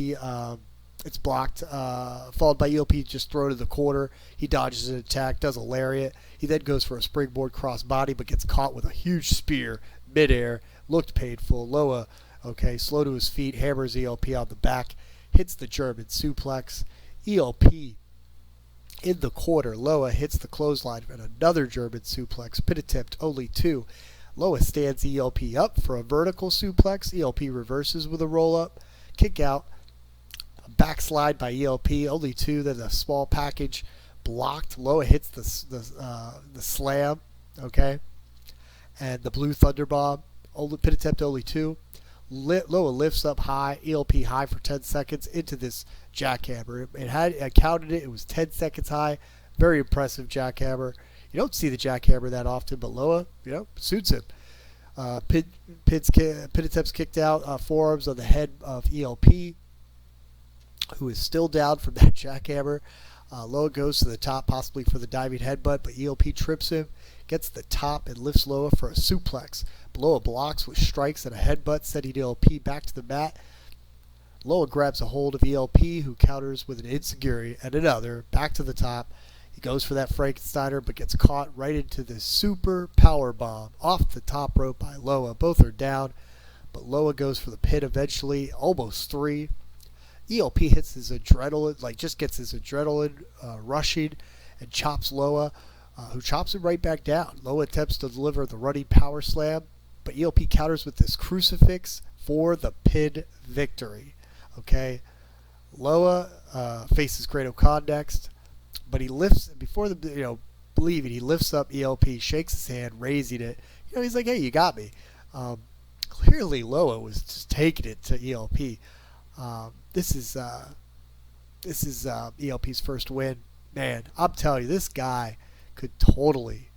[SPEAKER 1] It's blocked, followed by ELP just throw to the corner. He dodges an attack, does a lariat. He then goes for a springboard cross body, but gets caught with a huge spear midair. Looked painful. Loa, okay, slow to his feet, hammers ELP on the back, hits the German suplex. ELP in the corner. Loa hits the clothesline and another German suplex. Pin attempt only 2. Loa stands ELP up for a vertical suplex. ELP reverses with a roll up. Kick out. Backslide by ELP, only 2. Then a small package blocked. Loa hits the slam, okay, and the blue thunder bomb. Pin attempt only 2. Loa lifts up high, ELP high for 10 seconds into this jackhammer. I counted it. It was 10 seconds high. Very impressive jackhammer. You don't see the jackhammer that often, but Loa, suits him. Pin attempts kicked out. Forearms on the head of ELP, who is still down from that jackhammer. Loa goes to the top, possibly for the diving headbutt, but ELP trips him, gets the top, and lifts Loa for a suplex. Loa blocks with strikes and a headbutt, sending ELP back to the mat. Loa grabs a hold of ELP, who counters with an enziguri and another, back to the top. He goes for that Frankensteiner, but gets caught right into the super power bomb off the top rope by Loa. Both are down, but Loa goes for the pin eventually, almost 3. ELP hits his adrenaline, just gets his adrenaline rushing and chops Loa, who chops him right back down. Loa attempts to deliver the running power slam, but ELP counters with this crucifix for the pin victory. Okay, Loa faces Great Okada next, but he lifts, before believing, he lifts up ELP, shakes his hand, raising it. He's like, hey, you got me. Clearly Loa was just taking it to ELP. This is ELP's first win. Man, I'm telling you, this guy could totally,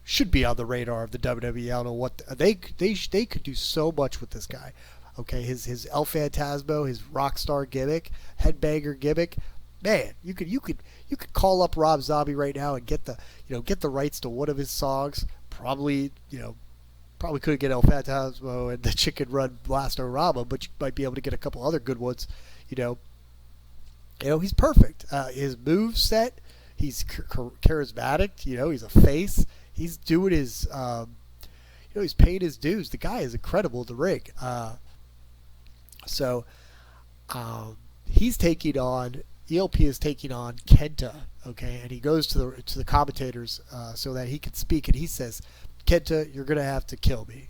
[SPEAKER 1] should be on the radar of the WWE. I don't know what they could do so much with this guy. Okay, his El Phantasmo, his rockstar gimmick, headbanger gimmick. Man, you could call up Rob Zombie right now and get the rights to one of his songs. Probably couldn't get El Phantasmo and the Chicken Run Blastorama, but you might be able to get a couple other good ones. He's perfect. His move set, he's charismatic. He's a face. He's doing his, he's paying his dues. The guy is incredible in the ring. He's taking on, ELP is taking on Kenta, okay, and he goes to the commentators so that he can speak, and he says, Kenta, you're going to have to kill me,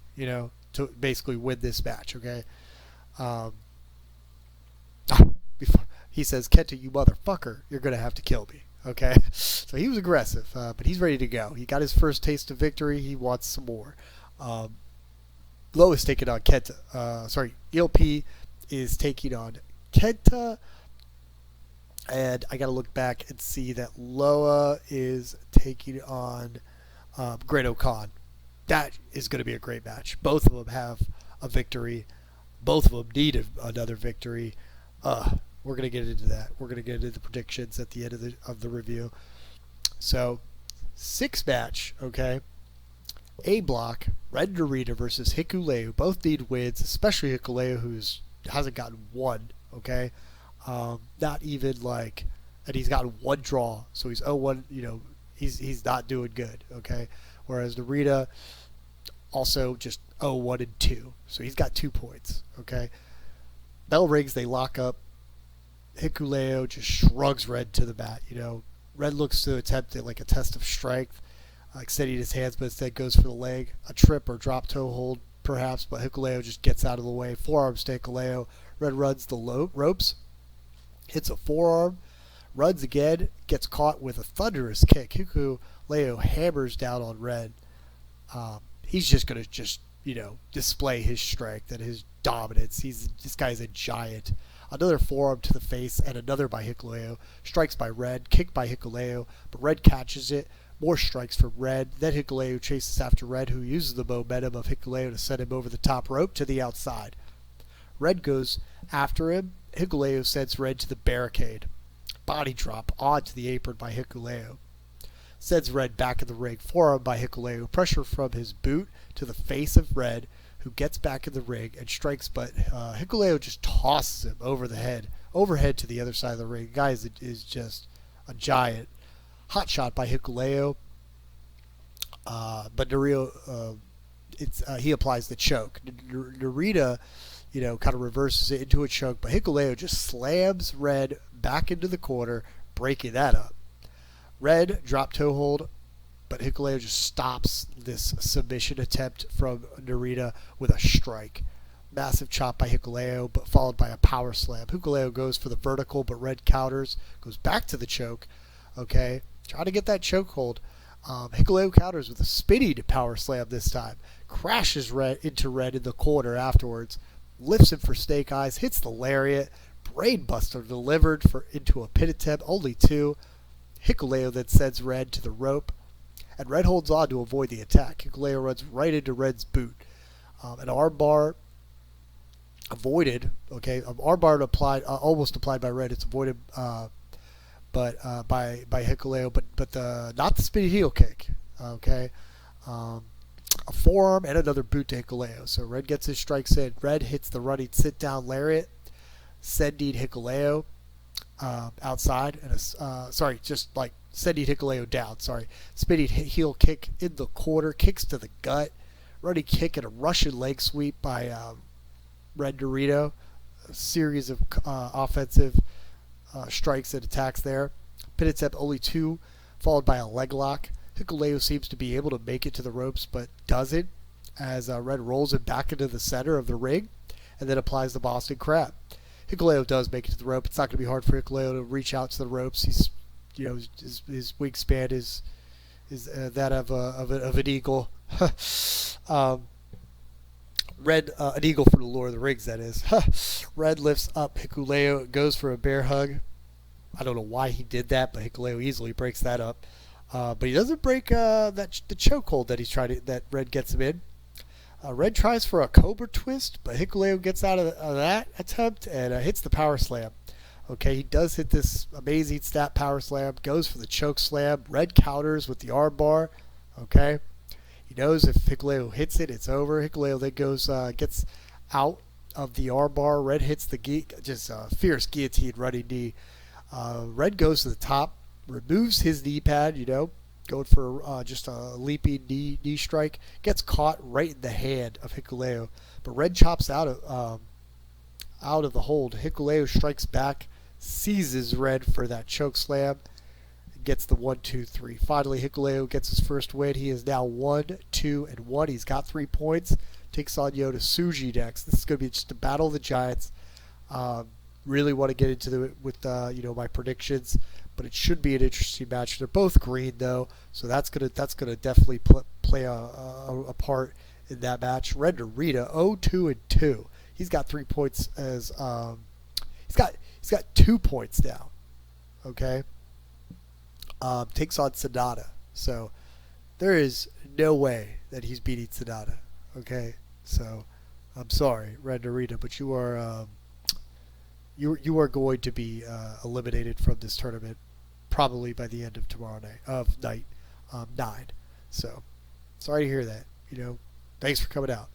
[SPEAKER 1] to basically win this match, okay? He says, Kenta, you motherfucker, you're going to have to kill me, okay? So he was aggressive, but he's ready to go. He got his first taste of victory. He wants some more. Loa is taking on Kenta. ELP is taking on Kenta. And I got to look back and see that Loa is taking on Great Okada. That is going to be a great match. Both of them have a victory. Both of them need another victory. We're going to get into that. We're going to get into the predictions at the end of the review. So, 6-match, okay? A block, Red Narita versus Hikuleo. Both need wins, especially Hikuleo, who hasn't gotten one, okay? Not even and he's gotten one draw, so he's 0-1, he's not doing good, okay? Whereas Narita also just 0-1 and 2, so he's got 2 points, okay? Bell rings, they lock up. Hikuleo just shrugs Red to the mat, Red looks to attempt it like a test of strength, extending his hands, but instead goes for the leg, a trip or drop toe hold, perhaps, but Hikuleo just gets out of the way. Forearms to Hikuleo. Red runs the ropes, hits a forearm, runs again, gets caught with a thunderous kick. Hikuleo hammers down on Red. He's just going to display his strength and his dominance. This guy's a giant. Another forearm to the face and another by Hikuleo. Strikes by Red, kick by Hikuleo, but Red catches it. More strikes from Red. Then Hikuleo chases after Red, who uses the momentum of Hikuleo to send him over the top rope to the outside. Red goes after him. Hikuleo sends Red to the barricade. Body drop onto the apron by Hikuleo. Sends Red back in the ring. Forearm by Hikuleo. Pressure from his boot to the face of Red. who gets back in the ring and strikes, but Hikuleo just tosses him overhead to the other side of the ring. The guy is just a giant. Hot shot by Hikuleo, but Narita, he applies the choke. Narita, kind of reverses it into a choke, but Hikuleo just slams Red back into the corner, breaking that up. Red drop toe hold, but Hikuleo just stops this submission attempt from Narita with a strike. Massive chop by Hikuleo, but followed by a power slam. Hikuleo goes for the vertical, but Red counters, goes back to the choke. Okay, try to get that choke hold. Hikuleo counters with a spinning power slam this time. Crashes Red into Red in the corner afterwards. Lifts him for snake eyes, hits the lariat. Brainbuster delivered into a pin attempt, only 2. Hikuleo then sends Red to the rope, and Red holds on to avoid the attack. Hikuleo runs right into Red's boot. An armbar avoided. Okay, an armbar applied, almost applied by Red. It's avoided, but by Hikuleo, but not the spinning heel kick. Okay, a forearm and another boot to Hikuleo. So Red gets his strikes in. Red hits the running sit down lariat, sending Hikuleo outside, and just like sending Hikuleo down. Spinning heel kick in the corner, kicks to the gut, running kick and a Russian leg sweep by Red Dorito. A series of offensive strikes and attacks there. Pin attempt only 2, followed by a leg lock. Hikuleo seems to be able to make it to the ropes, but doesn't, as Red rolls him back into the center of the ring, and then applies the Boston Crab. Hikuleo does make it to the rope. It's not going to be hard for Hikuleo to reach out to the ropes. He's, his wingspan is that of an eagle. Red, an eagle from the Lord of the Rings, that is. Red lifts up Hikuleo, goes for a bear hug. I don't know why he did that, but Hikuleo easily breaks that up. But he doesn't break the chokehold that Red gets him in. Red tries for a Cobra twist, but Hikuleo gets out of that attempt and hits the power slam. Okay, he does hit this amazing stat power slam, goes for the choke slam. Red counters with the arm bar. Okay, he knows if Hikuleo hits it, it's over. Hikuleo then gets out of the arm bar. Red hits just a fierce guillotine running knee. Red goes to the top, removes his knee pad, going for just a leaping knee strike. Gets caught right in the hand of Hikuleo, but Red chops out of the hold. Hikuleo strikes back, seizes Red for that choke slam, gets the 1, 2, 3. Finally, Hikuleo gets his first win. He is now 1, 2, and 1. He's got 3 points. Takes on Yota Tsuji next. This is going to be just a battle of the giants. Really want to get into it with my predictions, but it should be an interesting match. They're both green though, so that's gonna definitely play a part in that match. Red Narita 0-2-2. He's got 3 points as he's got 2 points now. Okay, takes on Sanada, so there is no way that he's beating Sanada. Okay, so I'm sorry, Red Narita, but you are. You are going to be eliminated from this tournament probably by the end of night 9. So sorry to hear that. Thanks for coming out.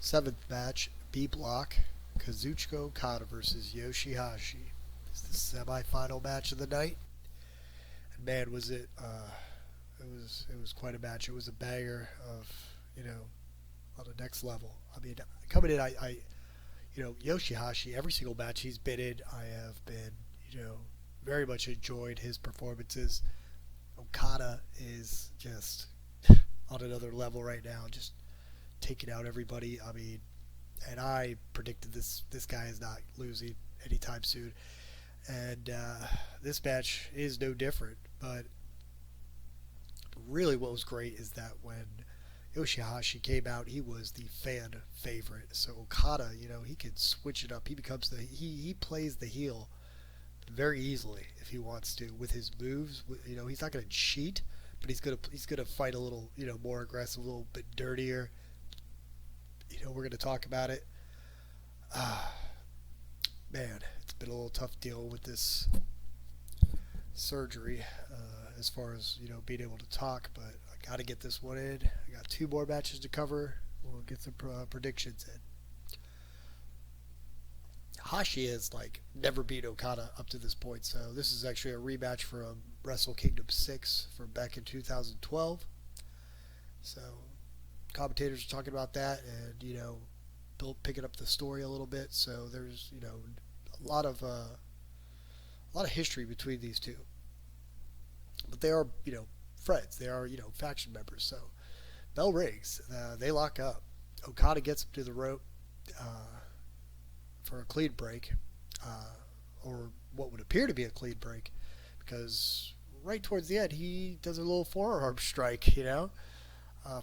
[SPEAKER 1] 7th match, B block, Kazuchika Okada versus YOSHI-HASHI. It's the semi-final match of the night, and man, was it! It was quite a match. It was a banger of on the next level. I mean, coming in, I YOSHI-HASHI, every single match he's been in, I have been, very much enjoyed his performances. Okada is just on another level right now, just taking out everybody. I mean, and I predicted this guy is not losing anytime soon. And this match is no different. But really what was great is that when YOSHI-HASHI came out, he was the fan favorite. So Okada, he can switch it up. He becomes he plays the heel very easily if he wants to with his moves. He's not going to cheat, but he's going to fight a little, more aggressive, a little bit dirtier. We're going to talk about it. Man, it's been a little tough dealing with this surgery as far as being able to talk, but I Got to get this one in. I got 2 more matches to cover. We'll get some predictions in. Hashi has like never beat Okada up to this point, so this is actually a rematch from Wrestle Kingdom 6 from back in 2012. So commentators are talking about that, and picking up the story a little bit. So there's a lot of history between these two, but they are friends. They are faction members. So bell rings. They lock up. Okada gets him to the rope for a clean break, or what would appear to be a clean break, because right towards the end he does a little forearm strike.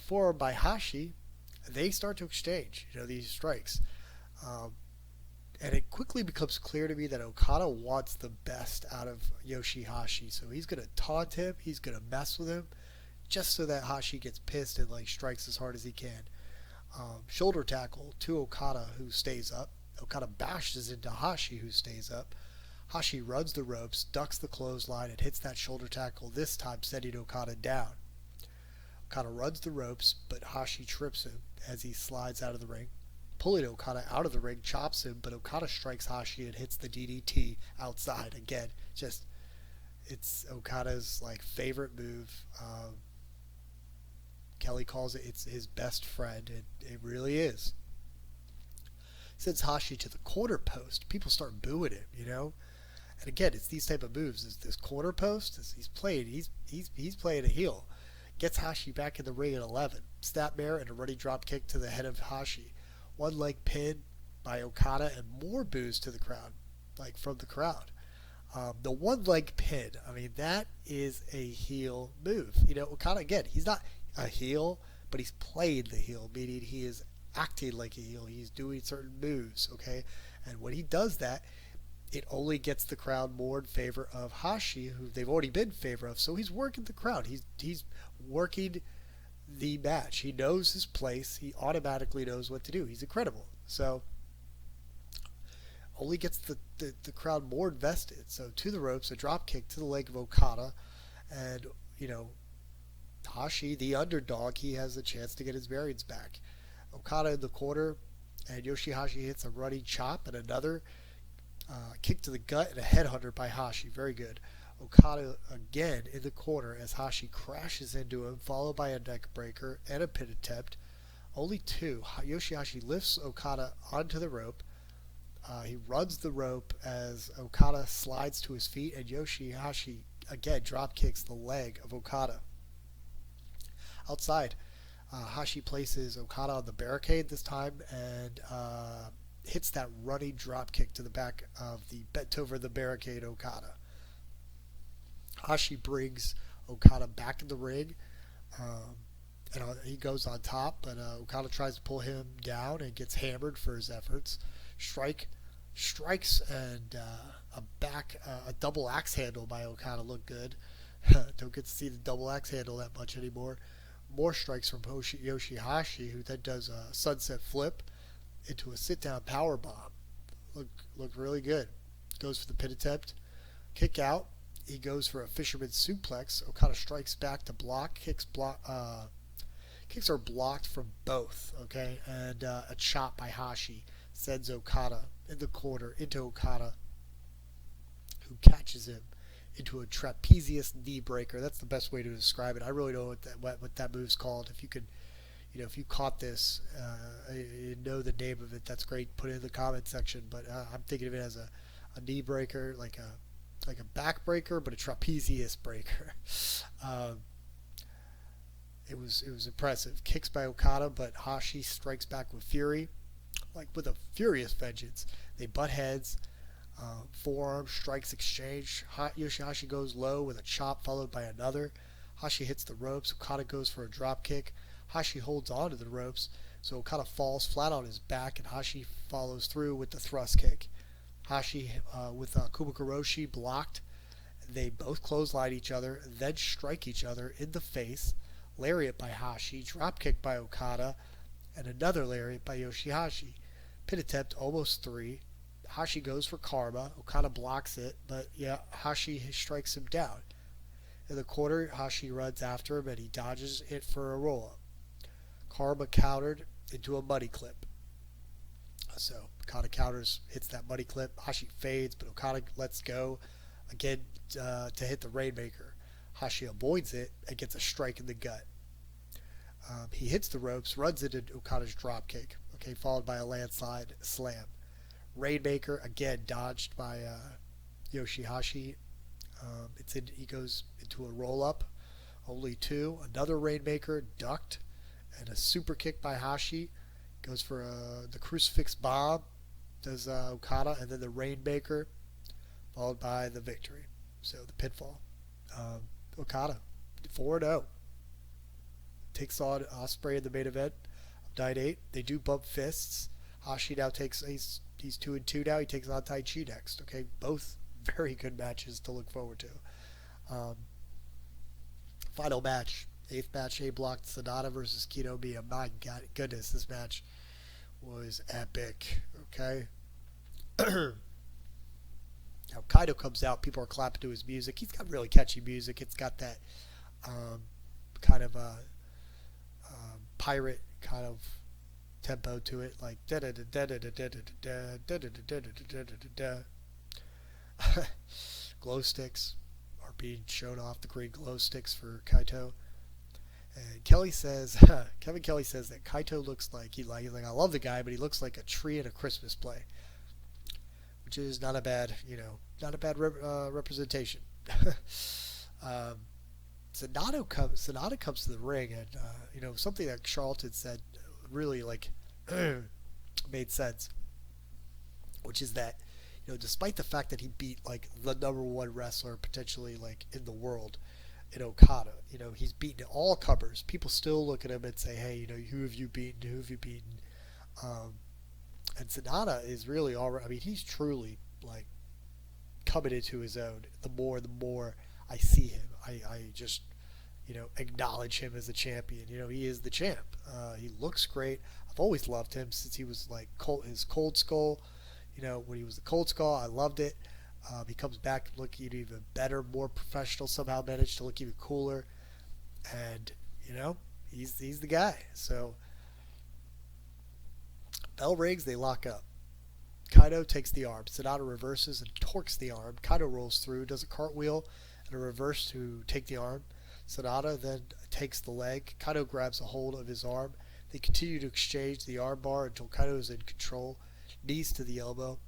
[SPEAKER 1] Forearm by Hashi. They start to exchange these strikes, and it quickly becomes clear to me that Okada wants the best out of YOSHI-HASHI. So he's going to taunt him, he's going to mess with him, just so that Hashi gets pissed and strikes as hard as he can. Shoulder tackle to Okada, who stays up. Okada bashes into Hashi, who stays up. Hashi runs the ropes, ducks the clothesline, and hits that shoulder tackle, this time sending Okada down. Okada runs the ropes, but Hashi trips him as he slides out of the ring. Pulling Okada out of the ring, chops him, but Okada strikes Hashi and hits the DDT outside. Again, it's Okada's favorite move. Kelly calls it's his best friend. It really is. Sends Hashi to the corner post. People start booing him, And again, it's these type of moves. Is this corner post? He's playing a heel. Gets Hashi back in the ring at 11. Snapmare and a running drop kick to the head of Hashi. One leg pin by Okada, and more boos to the crowd, from the crowd. The one leg pin, that is a heel move. Okada, again, he's not a heel, but he's playing the heel, meaning he is acting like a heel. He's doing certain moves, okay? And when he does that, it only gets the crowd more in favor of Hashi, who they've already been in favor of. So he's working the crowd. He's working the match. He knows his place. He automatically knows what to do. He's incredible. So only gets the crowd more invested. So to the ropes, a drop kick to the leg of Okada, and Hashi, the underdog, he has a chance to get his bearings back. Okada in the corner, and YOSHI-HASHI hits a running chop and another kick to the gut and a headhunter by Hashi. Very good. Okada again in the corner as Hashi crashes into him, followed by a neck breaker and a pin attempt. Only 2. YOSHI-HASHI lifts Okada onto the rope. He runs the rope as Okada slides to his feet, and YOSHI-HASHI again drop kicks the leg of Okada. Outside, Hashi places Okada on the barricade this time and hits that running drop kick to the back of the bent over the barricade Okada. Hashi brings Okada back in the ring, and he goes on top, but Okada tries to pull him down and gets hammered for his efforts. Strikes, and a double axe handle by Okada looked good. Don't get to see the double axe handle that much anymore. More strikes from YOSHI-HASHI, who then does a sunset flip into a sit-down power bomb. Looked really good. Goes for the pin attempt. Kick out. He goes for a fisherman's suplex. Okada strikes back to block. Kicks are blocked from both. Okay, and a chop by Hashi sends Okada in the corner into Okada, who catches him into a trapezius knee breaker. That's the best way to describe it. I really don't know what that move's called. If you could, if you caught this, you know the name of it, that's great. Put it in the comment section. But I'm thinking of it as a knee breaker, like a back breaker, but a trapezius breaker. It was impressive. Kicks by Okada, but Hashi strikes back with fury, with a furious vengeance. They butt heads. Forearm strikes exchange. YOSHI-HASHI goes low with a chop followed by another. Hashi hits the ropes. Okada goes for a drop kick. Hashi holds on to the ropes, so Okada falls flat on his back, and Hashi follows through with the thrust kick. Hashi with Kubokuroshi blocked. They both clothesline each other, then strike each other in the face. Lariat by Hashi, drop kick by Okada, and another lariat by YOSHI-HASHI. Pin attempt, almost 3. Hashi goes for karma. Okada blocks it, but Hashi strikes him down. In the corner, Hashi runs after him and he dodges it for a roll-up. Karma countered into a money clip. So Okada counters, hits that money clip. Hashi fades, but Okada lets go again to hit the Rainmaker. Hashi avoids it and gets a strike in the gut. He hits the ropes, runs into Okada's dropkick, okay, followed by a landslide slam. Rainmaker again dodged by YOSHI-HASHI. He goes into a roll-up, only two. Another Rainmaker ducked, and a super kick by Hashi. Goes for the crucifix bomb, does Okada, and then the Rainmaker, followed by the victory. So the pinfall. Okada, 4-0. Takes on Ospreay in the main event of Night 8. They do bump fists. Hashi now he's 2-2 now. He takes on Taichi next. Okay, both very good matches to look forward to. Final match. 8th match, A block, Sanada versus Kiyomiya. My goodness, this match was epic. Okay. Now Kaito comes out. People are clapping to his music. He's got really catchy music. It's got that kind of pirate kind of tempo to it, like da da da da da da da da da da da. Glow sticks are being shown off, the green glow sticks for Kaito. And Kevin Kelly says that Kaito looks like he's like I love the guy, but he looks like a tree at a Christmas play, which is not a bad representation. Sanada comes to the ring, and something that Charlton said really made sense, which is that despite the fact that he beat like the #1 wrestler potentially like in the world in Okada, he's beaten all comers. People still look at him and say, hey, who have you beaten? Who have you beaten? And Sanada is really already. I mean, he's truly like coming into his own. The more I see him, I just acknowledge him as a champion. He is the champ. He looks great. I've always loved him since he was like his Cold Skull. When he was the Cold Skull, I loved it. He comes back looking even better, more professional. Somehow managed to look even cooler, and he's the guy. So bell rings, they lock up. Kaito takes the arm. Sanada reverses and torques the arm. Kaito rolls through, does a cartwheel and a reverse to take the arm. Sanada then takes the leg. Kaito grabs a hold of his arm. They continue to exchange the arm bar until Kaito is in control. Knees to the elbow.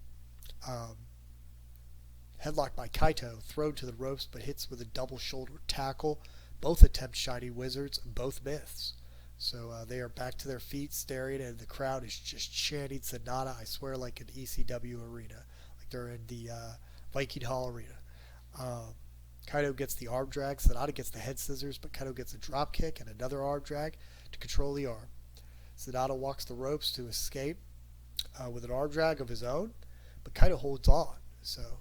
[SPEAKER 1] Headlock by Kaito, thrown to the ropes but hits with a double shoulder tackle. Both attempt Shiny Wizards, both myths. So they are back to their feet, staring, and the crowd is just chanting Sanada, I swear, like an ECW arena. Like they're in the Viking Hall arena. Kaito gets the arm drag. Sanada gets the head scissors, but Kaito gets a drop kick and another arm drag to control the arm. Sanada walks the ropes to escape with an arm drag of his own, but Kaito holds on. So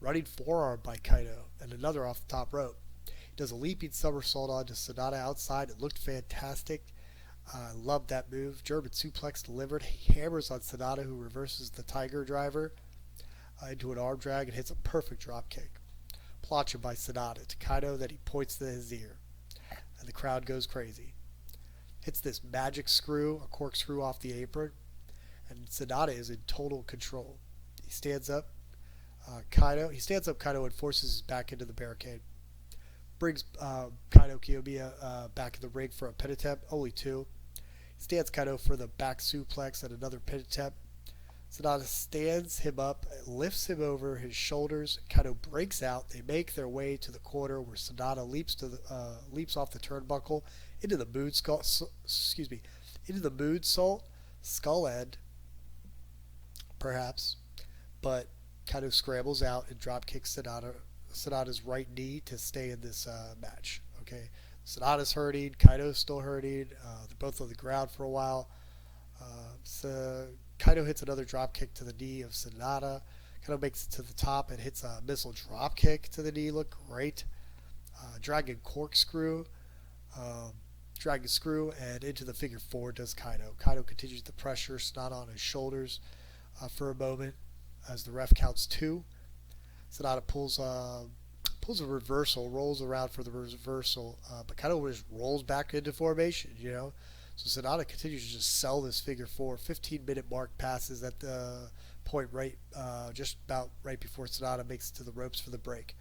[SPEAKER 1] running forearm by Kaito and another off the top rope. He does a leaping somersault onto Sanada outside. It looked fantastic. I loved that move. German suplex delivered. He hammers on Sanada, who reverses the Tiger Driver into an arm drag and hits a perfect drop kick. Plancha by Sanada to Kaito that he points to his ear. And the crowd goes crazy. Hits this magic screw, a corkscrew off the apron. And Sanada is in total control. He stands up Kaito and forces his back into the barricade. Brings Kiyomiya back in the ring for a pin attempt, only two. He stands Kaito for the back suplex and another pin attempt. Sanada stands him up, lifts him over his shoulders. Kaito breaks out. They make their way to the corner where Sanada leaps off the turnbuckle into the moonsault skull end, perhaps, but Kaito scrambles out and drop kicks Sanada's right knee to stay in this match. Okay, Sanada's hurting, Kaito's still hurting. They're both on the ground for a while. So Kaito hits another drop kick to the knee of Sanada. Kaito makes it to the top and hits a missile drop kick to the knee. Look great. Dragon corkscrew. Dragon screw and into the figure four does Kaito. Kaito continues the pressure, Sanada on his shoulders for a moment as the ref counts two. Sanada pulls pulls a reversal, rolls around for the reversal, but kind of just rolls back into formation, you know. So Sanada continues to just sell this figure four. 15-minute mark passes at the point right, just about right before Sanada makes it to the ropes for the break.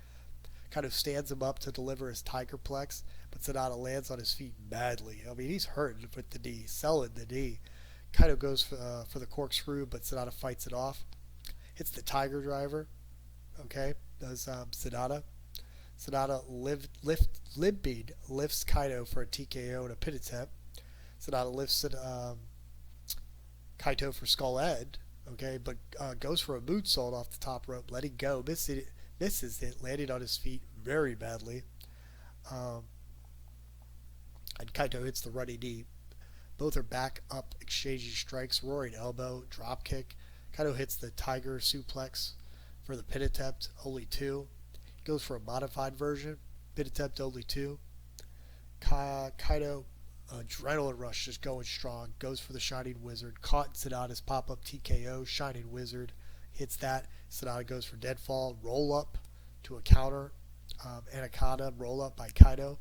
[SPEAKER 1] Kind of stands him up to deliver his Tigerplex, but Sanada lands on his feet badly. I mean, he's hurting with the knee, selling the knee. Kaito goes for the corkscrew, but Sanada fights it off. Hits the Tiger Driver. Okay, does Sanada. Sanada limping lifts Kaito for a TKO and a pin attempt. Sanada lifts Kaito for skull end. Okay, but goes for a moonsault off the top rope, letting go. Misses it, landing on his feet very badly. And Kaito hits the running knee. Both are back up, exchanging strikes, roaring elbow, drop kick. Kaito hits the Tiger suplex for the pin attempt, only two. He goes for a modified version, pin attempt only two. Kaito, adrenaline rush, just going strong, goes for the Shining Wizard, caught in Sanada's pop-up TKO, Shining Wizard hits that. Sanada goes for deadfall, roll up to a counter, Anaconda, roll up by Kaito.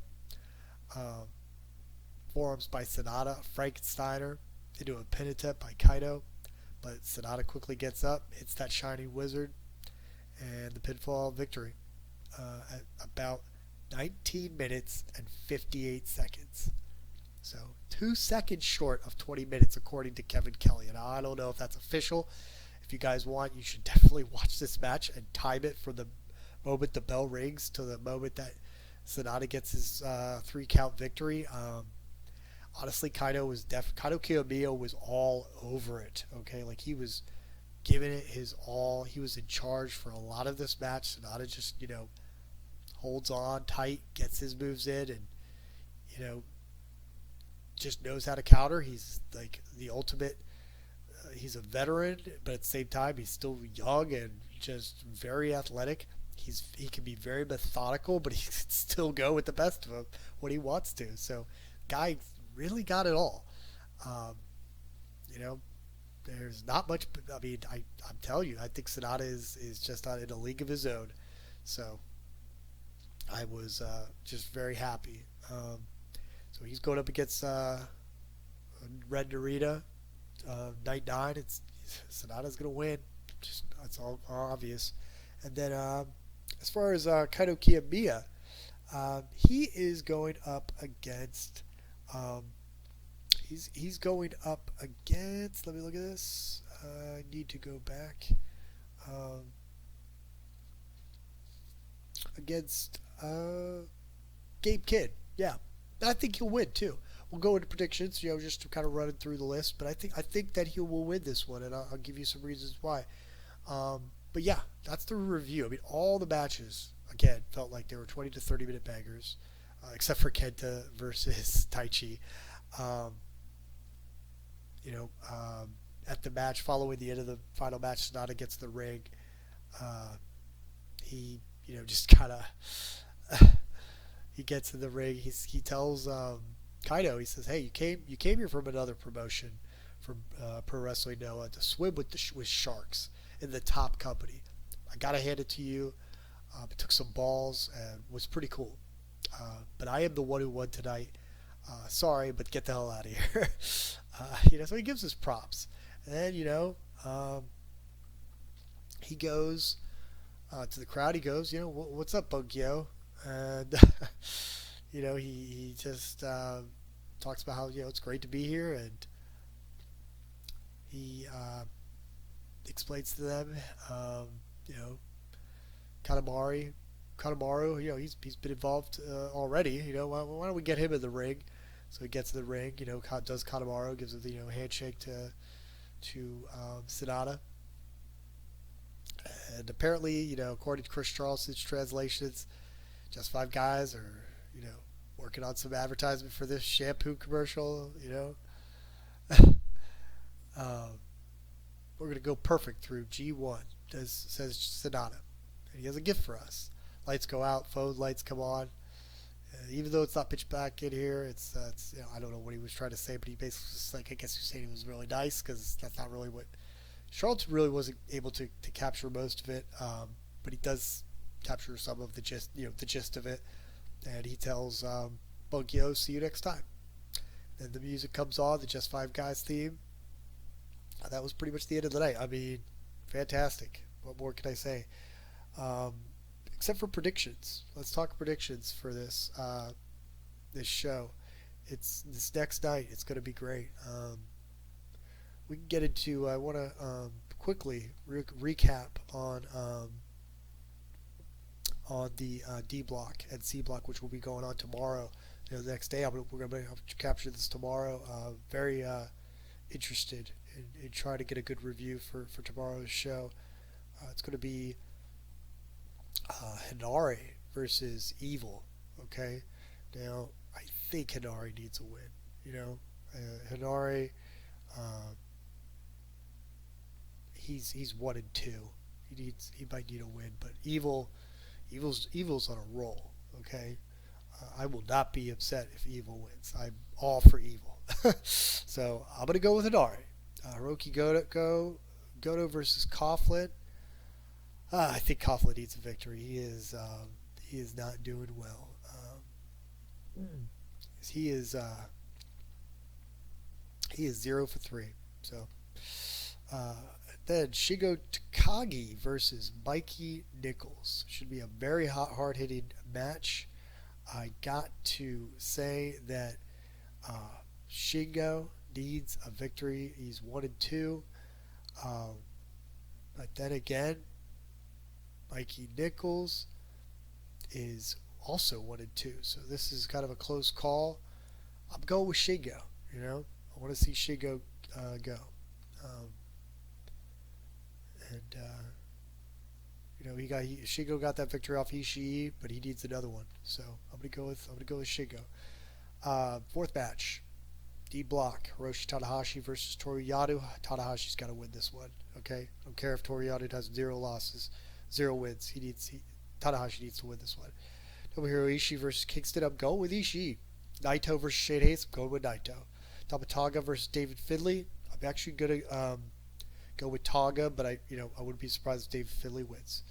[SPEAKER 1] Forearms by Sanada, Frankensteiner into a pin attempt by Kaito, but Sanada quickly gets up, hits that Shining Wizard, and the pinfall victory at about 19 minutes and 58 seconds. So 2 seconds short of 20 minutes according to Kevin Kelly. And I don't know if that's official. If you guys want, you should definitely watch this match and time it from the moment the bell rings to the moment that Sanada gets his 3-count victory. Honestly, Kaito Kiyomiya was all over it. Okay, like he was giving it his all. He was in charge for a lot of this match. Sanada just, holds on tight, gets his moves in, and, just knows how to counter. He's like the ultimate. He's a veteran, but at the same time, he's still young and just very athletic. He can be very methodical, but he can still go with the best of him when he wants to. So, guy really got it all. There's not much. I mean, I'm telling you, I think Sanada is just not in a league of his own. So, I was just very happy. So he's going up against Red Narita, night 9. Sanada's going to win. That's all obvious. And then as far as Kaito Kiyomiya, he is going up against. He's going up against. Let me look at this. I need to go back. Against Gabe Kidd. Yeah. I think he'll win too. We'll go into predictions, just to kind of run it through the list. But I think that he will win this one, and I'll give you some reasons why. But yeah, that's the review. I mean, all the matches again felt like they were 20 to 30 minute bangers, except for Kenta versus Taichi. At the match following the end of the final match, Sanada gets the ring. He just kind of. He gets in the ring. He tells Kaito, he says, "Hey, you came here from another promotion, from Pro Wrestling Noah, to swim with sharks in the top company. I gotta hand it to you. It took some balls and was pretty cool. But I am the one who won tonight. Sorry, but get the hell out of here." So he gives his props, and then he goes to the crowd. He goes, "What's up, Bunkyo?" And he just talks about how it's great to be here, and he explains to them Kanemaru, he's been involved already. Why don't we get him in the ring? So he gets in the ring. Does Kanemaru, gives him the handshake to Sanada. And apparently, according to Chris Charleston's translations, Just 5 Guys are, working on some advertisement for this shampoo commercial, We're going to go perfect through G1, says Sanada. And he has a gift for us. Lights go out, phone lights come on. Even though it's not pitch black in here, it's I don't know what he was trying to say, but he basically just I guess he was saying it was really nice, because that's not really what Charlton really wasn't able to capture most of it. But he does capture some of the gist of it. And he tells Bunkyo, "See you next time." Then the music comes on, the Just Five Guys theme. That was pretty much the end of the night. I mean, fantastic. What more can I say? Except for predictions. Let's talk predictions for this show. It's this next night. It's going to be great. We can get into. I want to quickly recap on the D block and C block, which will be going on tomorrow. The next day, we're going to capture this tomorrow. Very interested in trying to get a good review for tomorrow's show. It's going to be Hinari versus Evil. Okay, now I think Hinari needs a win. Hinari, he's 1-2. He might need a win, but Evil's on a roll. Okay, I will not be upset if Evil wins. I'm all for Evil. So I'm gonna go with Hinari. Hiroki Goto versus Coughlin. I think Coughlin needs a victory. He is not doing well. He is 0 for 3. So then Shingo Takagi versus Mikey Nichols should be a very hard hitting match. I got to say that Shingo needs a victory. He's 1-2. But then again, Mikey Nichols is also 1-2. So this is kind of a close call. I'm going with Shingo. I want to see Shingo go. Shingo got that victory off Ishii, but he needs another one. So I'm gonna go with Shingo. Fourth match, D block, Hiroshi Tanahashi versus Toru Yano. Tanahashi's got to win this one. Okay, I don't care if Toru Yano has 0 losses, 0 wins. Tanahashi needs to win this one. Tomohiro Ishii versus Kingston. I'm going with Ishii. Naito versus Shane Hayes. I'm going with Naito. Tamatanga versus David Finlay. I'm actually gonna go with Tonga, but I wouldn't be surprised if David Finlay wins.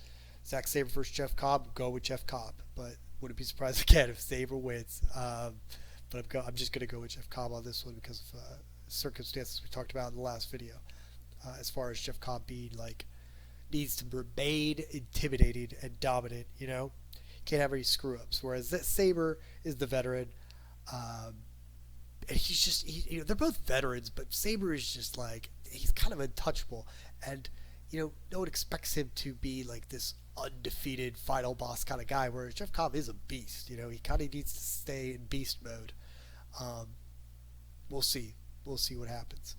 [SPEAKER 1] Zack Sabre versus Jeff Cobb. Go with Jeff Cobb, but wouldn't be surprised again if Sabre wins. But I'm just going to go with Jeff Cobb on this one because of circumstances we talked about in the last video. As far as Jeff Cobb being needs to remain intimidating and dominant. Can't have any screw ups. Whereas that Sabre is the veteran. And he's just they're both veterans, but Sabre is just he's kind of untouchable, and no one expects him to be this undefeated final boss kind of guy, whereas Jeff Cobb is a beast. He kind of needs to stay in beast mode. We'll see what happens.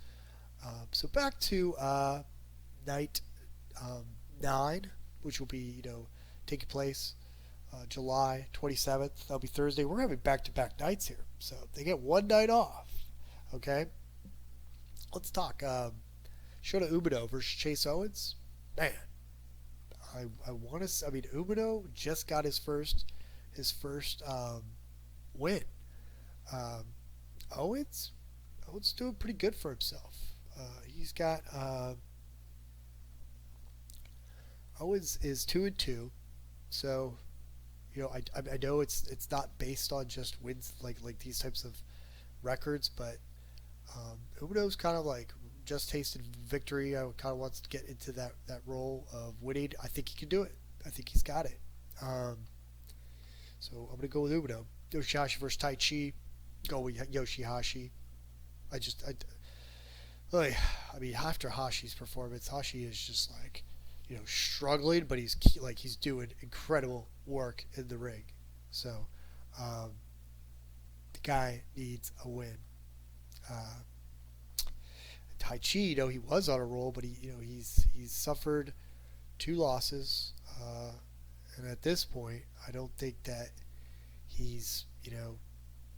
[SPEAKER 1] So back to night 9, which will be taking place July 27th. That'll be Thursday. We're having back-to-back nights here, so they get one night off. Okay, let's talk Shota Umino versus Chase Owens. Man, I want to. I mean, Umino just got his first win. Owens doing pretty good for himself. He's got Owens is 2-2, so I know it's not based on just wins like these types of records, but Umino's kind of just tasted victory. I kind of wants to get into that role of winning. I think he can do it. I think he's got it. So I'm going to go with Umino. YOSHI-HASHI versus Taichi. Go with YOSHI-HASHI. I mean, after Hashi's performance, Hashi is just struggling, but he's doing incredible work in the ring. So the guy needs a win. Taichi, he was on a roll, but he's suffered 2 losses, and at this point, I don't think that he's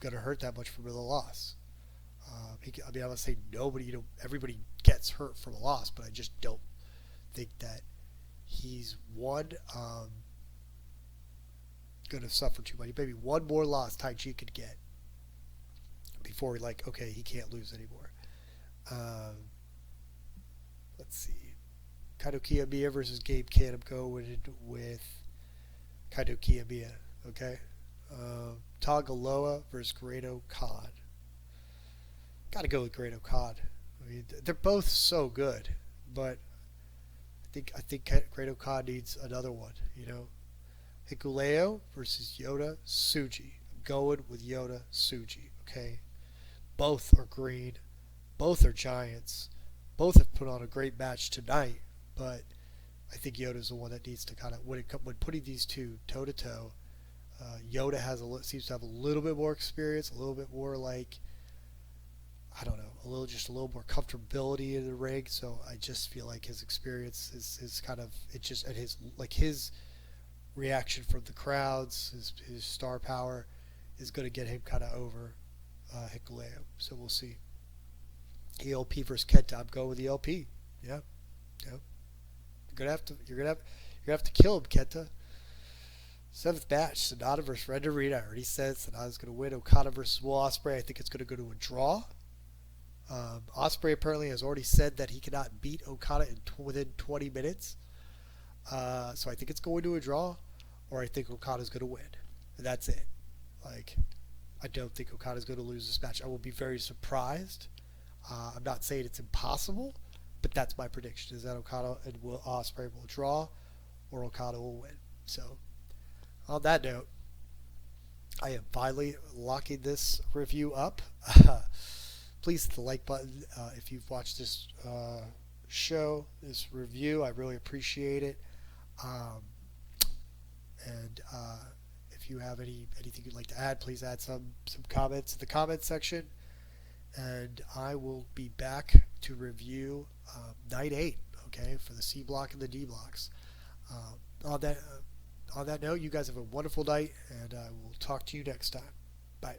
[SPEAKER 1] gonna hurt that much from the loss. I would say nobody, everybody gets hurt from a loss, but I just don't think that he's gonna suffer too much. Maybe one more loss Taichi could get before he can't lose anymore. Let's see. Kaito Kiyomiya versus Gabe Kidd. I'm going with Kaito Kiyomiya. Okay. Tanga Loa versus Great Okada. Got to go with Great Okada. I mean, they're both so good, but I think Great Okada needs another one. Hikuleo versus Yota Tsuji. I'm going with Yota Tsuji. Okay. Both are green. Both are giants. Both have put on a great match tonight, but I think Yoda's the one that needs to kind of when putting these two toe to toe. Yota seems to have a little bit more experience, a little bit more like I don't know, a little more comfortability in the ring. So I just feel like his experience is kind of it just and his reaction from the crowds, his star power is going to get him kind of over Hikuleo. So we'll see. ELP versus Kenta. I'm going with ELP. Yeah, yeah. You're gonna have to kill him, Kenta. Seventh match, Sanada versus Narita. I already said Sanada's going to win. Okada versus Ospreay. I think it's going to go to a draw. Ospreay apparently has already said that he cannot beat Okada within 20 minutes. So I think it's going to a draw, or I think Okada's going to win. And that's it. I don't think Okada's going to lose this match. I will be very surprised. I'm not saying it's impossible, but that's my prediction, is that Okada and Ospreay will draw, or Okada will win. So on that note, I am finally locking this review up. Please hit the like button if you've watched this this review. I really appreciate it. And if you have anything you'd like to add, please add some comments in the comment section. And I will be back to review Night 8, okay, for the C block and the D blocks. On that note, you guys have a wonderful night, and I will talk to you next time. Bye.